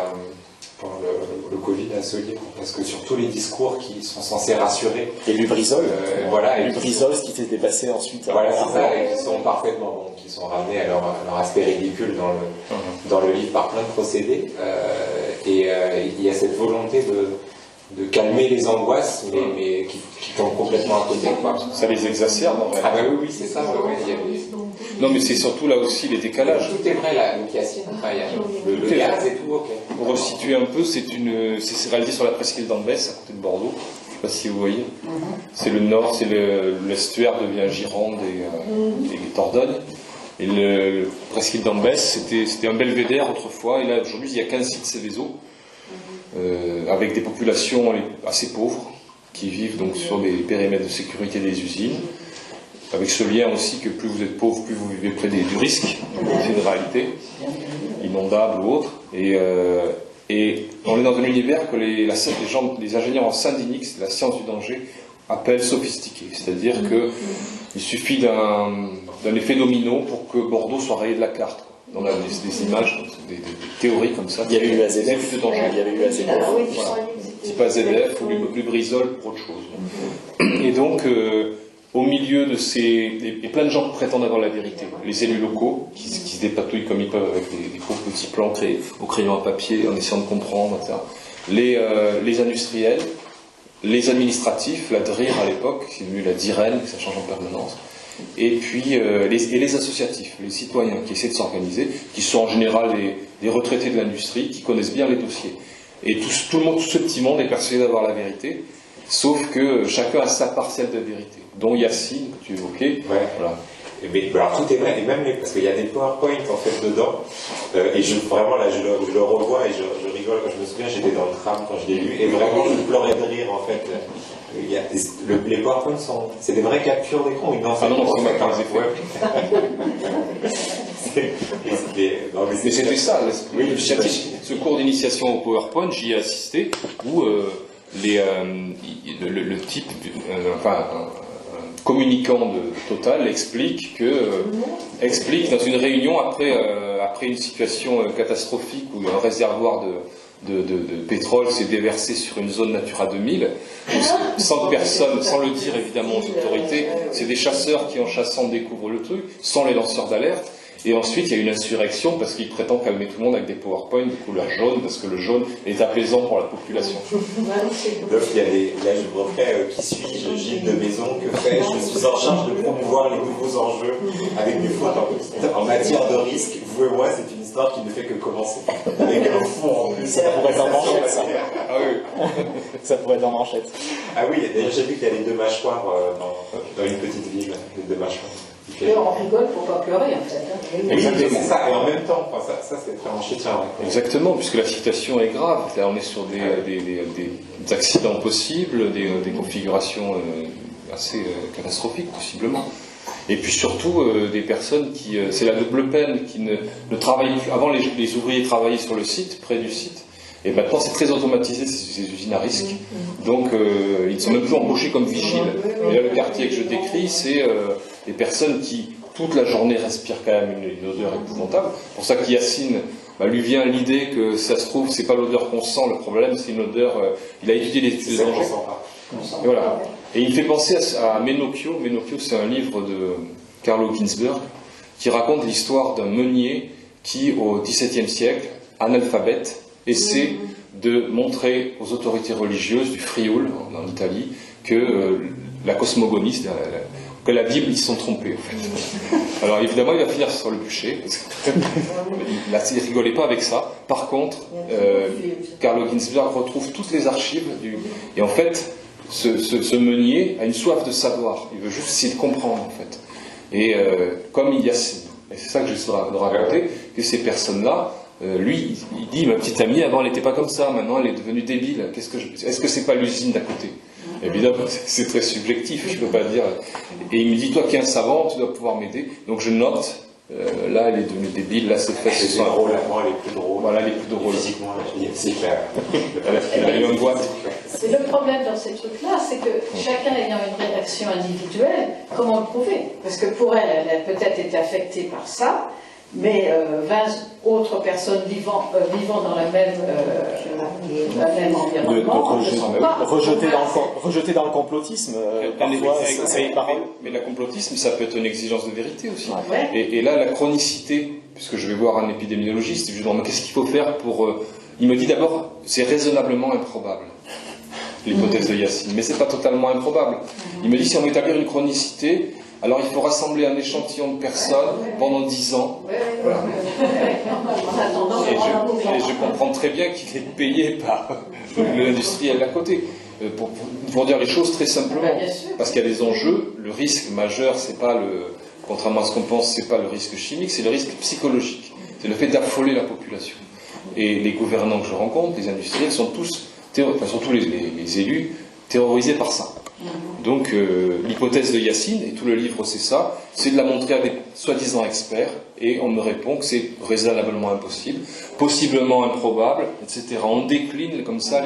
le Covid à ce livre, parce que sur tous les discours qui sont censés rassurer. Et Lubrizol. Voilà. Lubrizol, ce qui s'était passé ensuite. Voilà, c'est ça, et qui sont parfaitement bons, qui sont ramenés à leur aspect ridicule dans le livre par plein de procédés. Et il y a cette volonté de calmer les angoisses, mais qui tombent complètement à côté, quoi. Ça les exacerbe, en vrai. Ah bah oui, c'est ça. Non, mais c'est surtout là aussi les décalages. Tout est vrai là, donc Yacine, il y a le gaz et tout, ok. Pour resituer un peu, c'est réalisé sur la presqu'île d'Ambès, à côté de Bordeaux. Je ne sais pas si vous voyez. C'est le nord, c'est l'estuaire devient Gironde et Dordogne. Et le presqu'île d'Ambès, c'était un belvédère autrefois, et là aujourd'hui il y a 15 sites Céveso, avec des populations assez pauvres, qui vivent donc sur les périmètres de sécurité des usines, avec ce lien aussi que plus vous êtes pauvre, plus vous vivez près du risque, c'est une réalité, inondable ou autre, et on est dans un univers que les ingénieurs en syndic, la science du danger, appellent sophistiqué, c'est-à-dire qu'il suffit d'un effet domino pour que Bordeaux soit rayé de la carte. On a des images, des théories comme ça. Il y avait eu AZF. Il y avait eu AZF. Voilà. C'est pas AZF ou Lubrizol pour autre chose. Et donc, au milieu de et plein de gens prétendent avoir la vérité. Les élus locaux, qui se dépatouillent comme ils peuvent avec des pauvres petits plans créés au crayon à papier, en essayant de comprendre, etc. Les industriels, les administratifs, la DRIR à l'époque, c'est devenu la DIREN, ça change en permanence. Et puis les associatifs, les citoyens qui essaient de s'organiser, qui sont en général des retraités de l'industrie, qui connaissent bien les dossiers. Et tout ce petit monde est persuadé d'avoir la vérité, sauf que chacun a sa parcelle de vérité, dont Yacine, que tu évoquais. Ouais. Voilà. Mais alors tout est vrai, et même parce qu'il y a des PowerPoint en fait dedans, et vraiment là je le revois et je rigole quand je me souviens, j'étais dans le tram quand je l'ai lu, et vraiment je pleurais de rire en fait. Les PowerPoint c'est des vraies captures d'écran, non, c'est pas des effets. Mais c'était ça, l'esprit. Oui, Ce cours d'initiation au PowerPoint, j'y ai assisté, où le type, un communicant de Total explique dans une réunion après une situation catastrophique où un réservoir de pétrole s'est déversé sur une zone Natura 2000, sans personne, sans le dire évidemment aux autorités, c'est des chasseurs qui en chassant découvrent le truc, sans les lanceurs d'alerte. Et ensuite, il y a une insurrection parce qu'il prétend calmer tout le monde avec des PowerPoint de couleur jaune, parce que le jaune est apaisant pour la population. Donc il y a là je refais qui suis-je, Gilles de Maison, que fais-je? Je suis en charge de promouvoir les nouveaux enjeux avec des fautes en matière de risque. Vous et moi, c'est une histoire qui ne fait que commencer. Avec un fond en plus. Ça pourrait être en manchette, ça. Ah oui. Ça pourrait être en manchette. Ah oui, d'ailleurs j'ai vu qu'il y a les deux mâchoires dans une petite ville, les deux mâchoires. Et on rigole pour pas pleurer en fait. Oui, Exactement. c'est ça, et en même temps, ça c'est très manchettien. Exactement, puisque la situation est grave. Là, on est sur des accidents possibles, des configurations assez catastrophiques, possiblement. Et puis surtout, des personnes qui... c'est la double peine, qui ne travaillent plus. Avant, les ouvriers travaillaient sur le site, près du site. Et maintenant, c'est très automatisé, ces usines à risque. Donc, ils ne sont même plus embauchés comme vigiles. Et là, le quartier que je décris, c'est des personnes qui, toute la journée, respirent quand même une odeur épouvantable. C'est pour ça qu'Yacine, lui vient l'idée que, ça se trouve, c'est pas l'odeur qu'on sent, le problème, c'est une odeur... il a étudié les études de danger. Et voilà. Et il fait penser à Menocchio. Menocchio, c'est un livre de Carlo Ginzburg qui raconte l'histoire d'un meunier qui, au XVIIe siècle, analphabète, essaie de montrer aux autorités religieuses du Frioul, en Italie, que la cosmogonie, que la Bible, ils se sont trompés, en fait. Alors évidemment, il va finir sur le bûcher. Là, il ne rigolait pas avec ça. Par contre, Carlo Ginzburg retrouve toutes les archives et en fait, ce meunier a une soif de savoir. Il veut juste essayer de comprendre, en fait. Et comme Yacine, et c'est ça que j'essaie de raconter, que ces personnes-là, lui, il dit, ma petite amie, avant elle n'était pas comme ça, maintenant elle est devenue débile. Est-ce que c'est pas l'usine d'à côté? Évidemment, c'est très subjectif, je peux pas dire. Et il me dit, toi qui es un savant, tu dois pouvoir m'aider. Donc je note, là elle est devenue débile, là c'est fait. C'est drôle, avant elle est plus drôle. Voilà, elle est plus drôle. Physiquement, c'est clair. Elle a eu une boîte. C'est le problème dans ces trucs-là, c'est que chacun ayant une réaction individuelle, comment le prouver? Parce que pour elle, elle a peut-être été affectée par ça, mais 20 autres personnes vivant dans le même environnement rejeter dans le complotisme, parfois, c'est pareil. Mais le complotisme, ça peut être une exigence de vérité aussi. Ouais. Et là, la chronicité, puisque je vais voir un épidémiologiste, je lui demande qu'est-ce qu'il faut faire pour... Il me dit d'abord, c'est raisonnablement improbable, l'hypothèse de Yacine, mais c'est pas totalement improbable. Il me dit, si on veut établir une chronicité, alors il faut rassembler un échantillon de personnes pendant 10 ans. Voilà. Et je comprends très bien qu'il est payé par l'industriel d'à côté. Pour dire les choses très simplement. Parce qu'il y a des enjeux. Le risque majeur, c'est pas contrairement à ce qu'on pense, c'est pas le risque chimique, c'est le risque psychologique. C'est le fait d'affoler la population. Et les gouvernants que je rencontre, les industriels, sont tous, surtout les élus, terrorisés par ça. Donc l'hypothèse de Yacine, et tout le livre c'est ça, c'est de la montrer à des soi-disant experts, et on me répond que c'est raisonnablement impossible, possiblement improbable, etc. On décline comme ça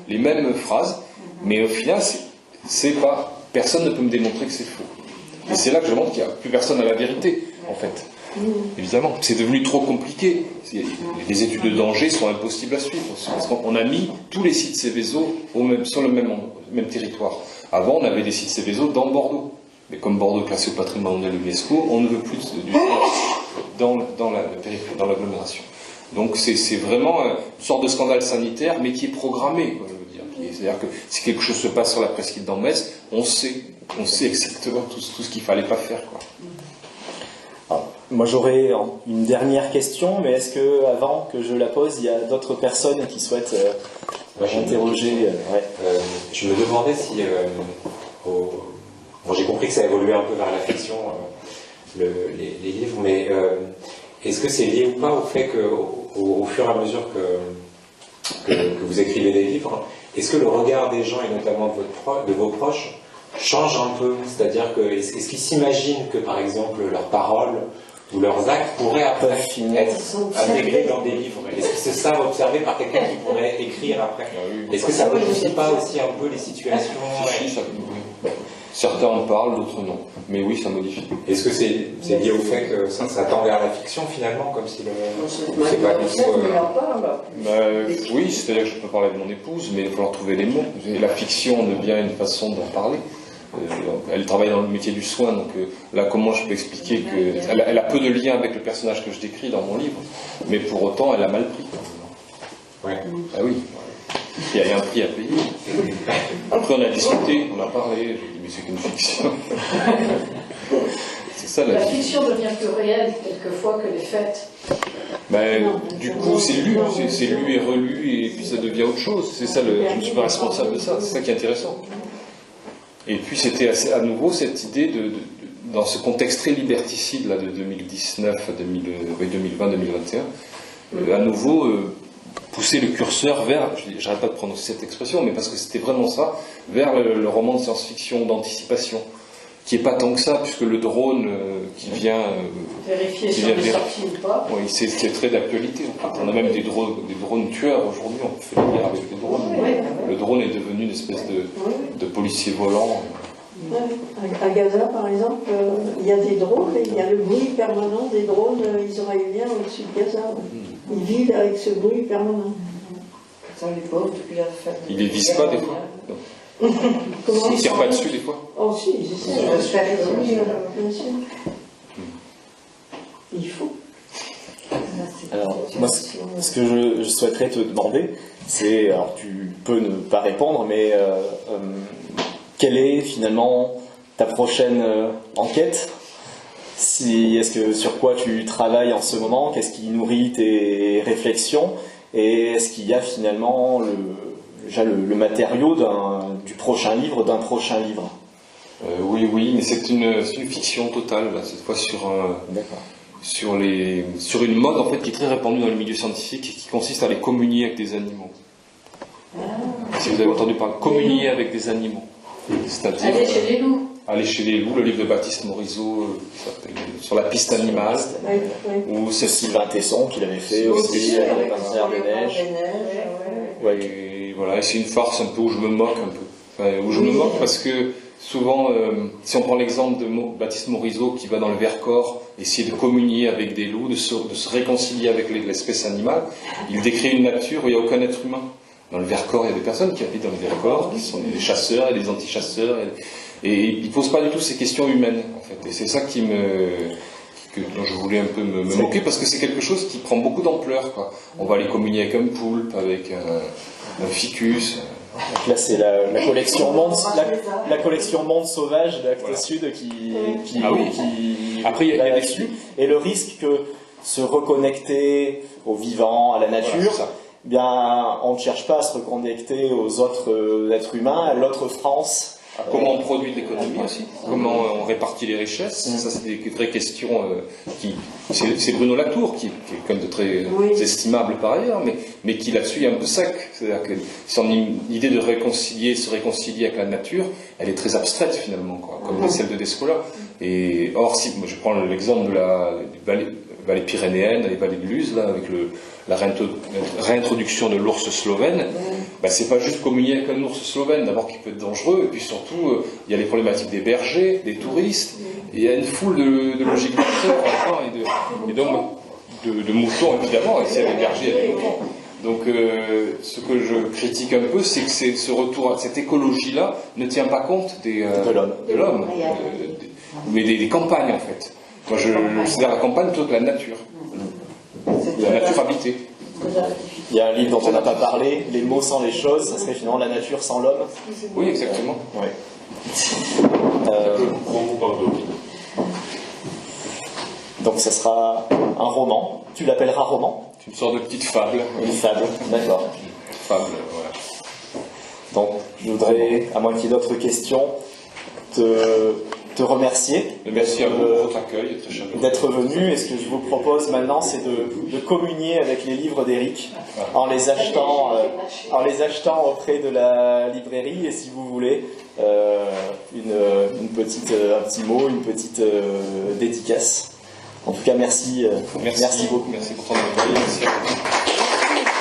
les mêmes phrases, mais au final, c'est pas, personne ne peut me démontrer que c'est faux. Et c'est là que je montre qu'il n'y a plus personne à la vérité, en fait. Évidemment, c'est devenu trop compliqué. Les études de danger sont impossibles à suivre, parce qu'on a mis tous les sites Céveso sur le même territoire. Avant, on avait des sites Céveso dans Bordeaux. Mais comme Bordeaux est classé au patrimoine mondial de l'UNESCO, on ne veut plus du dans l'agglomération. Donc c'est vraiment une sorte de scandale sanitaire, mais qui est programmé, quoi, je veux dire. C'est-à-dire que si quelque chose se passe sur la presqu'île d'Ambès, on sait exactement tout ce qu'il ne fallait pas faire, quoi. Alors, moi j'aurais une dernière question, mais est-ce que avant que je la pose, il y a d'autres personnes qui souhaitent interroger Je me demandais si... Bon, j'ai compris que ça évoluait un peu vers la fiction, les livres, mais est-ce que c'est lié ou pas au fait qu'au fur et à mesure que vous écrivez des livres, est-ce que le regard des gens, et notamment de vos proches, change un peu? C'est-à-dire que est-ce qu'ils s'imaginent que, par exemple, leurs paroles où leurs actes pourraient après être sont intégrés dans des livres. Est-ce que c'est ça observé par quelqu'un qui pourrait écrire après? Est-ce que ça ne modifie pas aussi un peu les situations? Si, ça, oui. Certains en parlent, d'autres non. Mais oui, ça modifie. Est-ce que c'est lié au fait que ça tend vers la fiction finalement, comme si c'est pas du tout... Oui, c'est-à-dire que je peux parler de mon épouse, mais il va falloir trouver les mots. Et la fiction devient une façon d'en parler. Elle travaille dans le métier du soin, donc là, comment je peux expliquer qu'elle elle a peu de lien avec le personnage que je décris dans mon livre, mais pour autant, elle a mal pris. Ouais. Ah oui, il y a un prix à payer. Après, on a discuté, on a parlé, j'ai dit, mais c'est qu'une fiction. C'est ça La fiction devient plus réelle quelquefois que les faits. Du coup, c'est lu et relu, et puis ça devient autre chose. C'est ça, je ne suis pas responsable de ça, c'est ça qui est intéressant. Et puis c'était à nouveau cette idée dans ce contexte très liberticide là, de 2019 à 2020-2021, à nouveau pousser le curseur vers, j'arrête pas de prononcer cette expression, mais parce que c'était vraiment ça, vers le roman de science-fiction, d'anticipation, qui n'est pas tant que ça, puisque le drone qui vient... Vérifier si on est sorti ou pas. Oui, c'est très d'actualité. En fait. On a même des drones tueurs aujourd'hui, on fait la guerre avec les drones. Le drone est devenu une espèce de policier volant. À Gaza, par exemple, il y a des drones et il y a le bruit permanent des drones israéliens au-dessus de Gaza. Ils vivent avec ce bruit permanent. Ils les visent pas des fois. Ils ne tirent pas dessus des fois. Oh si, ils essaient. Bien sûr. Il faut. Alors, moi, ce que je souhaiterais te demander, c'est, alors tu peux ne pas répondre, mais quelle est finalement ta prochaine enquête? Est-ce que sur quoi tu travailles en ce moment? Qu'est-ce qui nourrit tes réflexions? Et est-ce qu'il y a finalement déjà le matériau du prochain livre, d'un prochain livre? Oui, mais c'est une fiction totale, là, cette fois sur une mode en fait qui est très répandue dans le milieu scientifique et qui consiste à aller communier avec des animaux. Si vous avez entendu parler, communier avec des animaux. C'est-à-dire Aller chez les loups. Aller chez les loups, le livre de Baptiste Morisot qui s'appelle Sur la piste animale, ou C'est Sylvain Tesson qui l'avait fait aussi avec Bernard des Neiges. Et voilà, et c'est une farce un peu où je me moque un peu. Enfin, où je me moque parce que souvent, si on prend l'exemple de Baptiste Morisot qui va dans le Vercors essayer de communier avec des loups, de se réconcilier avec l'espèce animale, il décrit une nature où il n'y a aucun être humain. Dans le Vercors, il y a des personnes qui habitent dans le Vercors, qui sont des chasseurs et des anti-chasseurs, et ils ne posent pas du tout ces questions humaines, en fait. Et c'est ça dont je voulais un peu me moquer, parce que c'est quelque chose qui prend beaucoup d'ampleur, quoi. On va aller communier avec un poulpe, avec un ficus. Donc là, c'est la collection Monde Sauvage d'Actes Sud qui Après, il y a là-dessus. Et le risque que se reconnecter au vivant, à la nature, bien, on ne cherche pas à se reconnecter aux autres êtres humains, à l'autre France. Comment on produit de l'économie aussi, comment on répartit les richesses, ça c'est des vraies questions c'est Bruno Latour qui est quelqu'un de très estimable par ailleurs, mais qui là-dessus est un peu sec, c'est-à-dire que son idée de se réconcilier avec la nature, elle est très abstraite finalement, quoi, comme celle de Descola. Et or, si moi je prends l'exemple de la vallée pyrénéenne, les vallées de Luz, là, avec la réintroduction de l'ours slovène, c'est pas juste communier avec un ours slovène, d'abord qui peut être dangereux, et puis surtout, il y a les problématiques des bergers, des touristes, et il y a une foule de logiques et donc de moutons, évidemment, et s'il y a des bergers, il y a des moutons. Donc, ce que je critique un peu, c'est que ce retour à cette écologie-là ne tient pas compte de l'homme, mais des campagnes, en fait. Moi, je considère la campagne plutôt que la nature. La nature habitée. Il y a un livre dont on n'a pas parlé, Les mots sans les choses, ça serait finalement la nature sans l'homme. Oui, exactement. Ouais. Donc ça sera un roman. Tu l'appelleras roman? C'est une sorte de petite fable. Une fable, d'accord. Fable, voilà. Donc je voudrais, à moins qu'il y ait d'autres questions, te remercier. Merci à vous pour votre accueil, très chaleureux. D'être venu. Et ce que je vous propose maintenant, c'est de communier avec les livres d'Éric en les achetant auprès de la librairie. Et si vous voulez, un petit mot, une petite dédicace. En tout cas, merci beaucoup. Merci pour ton accueil. Merci à vous.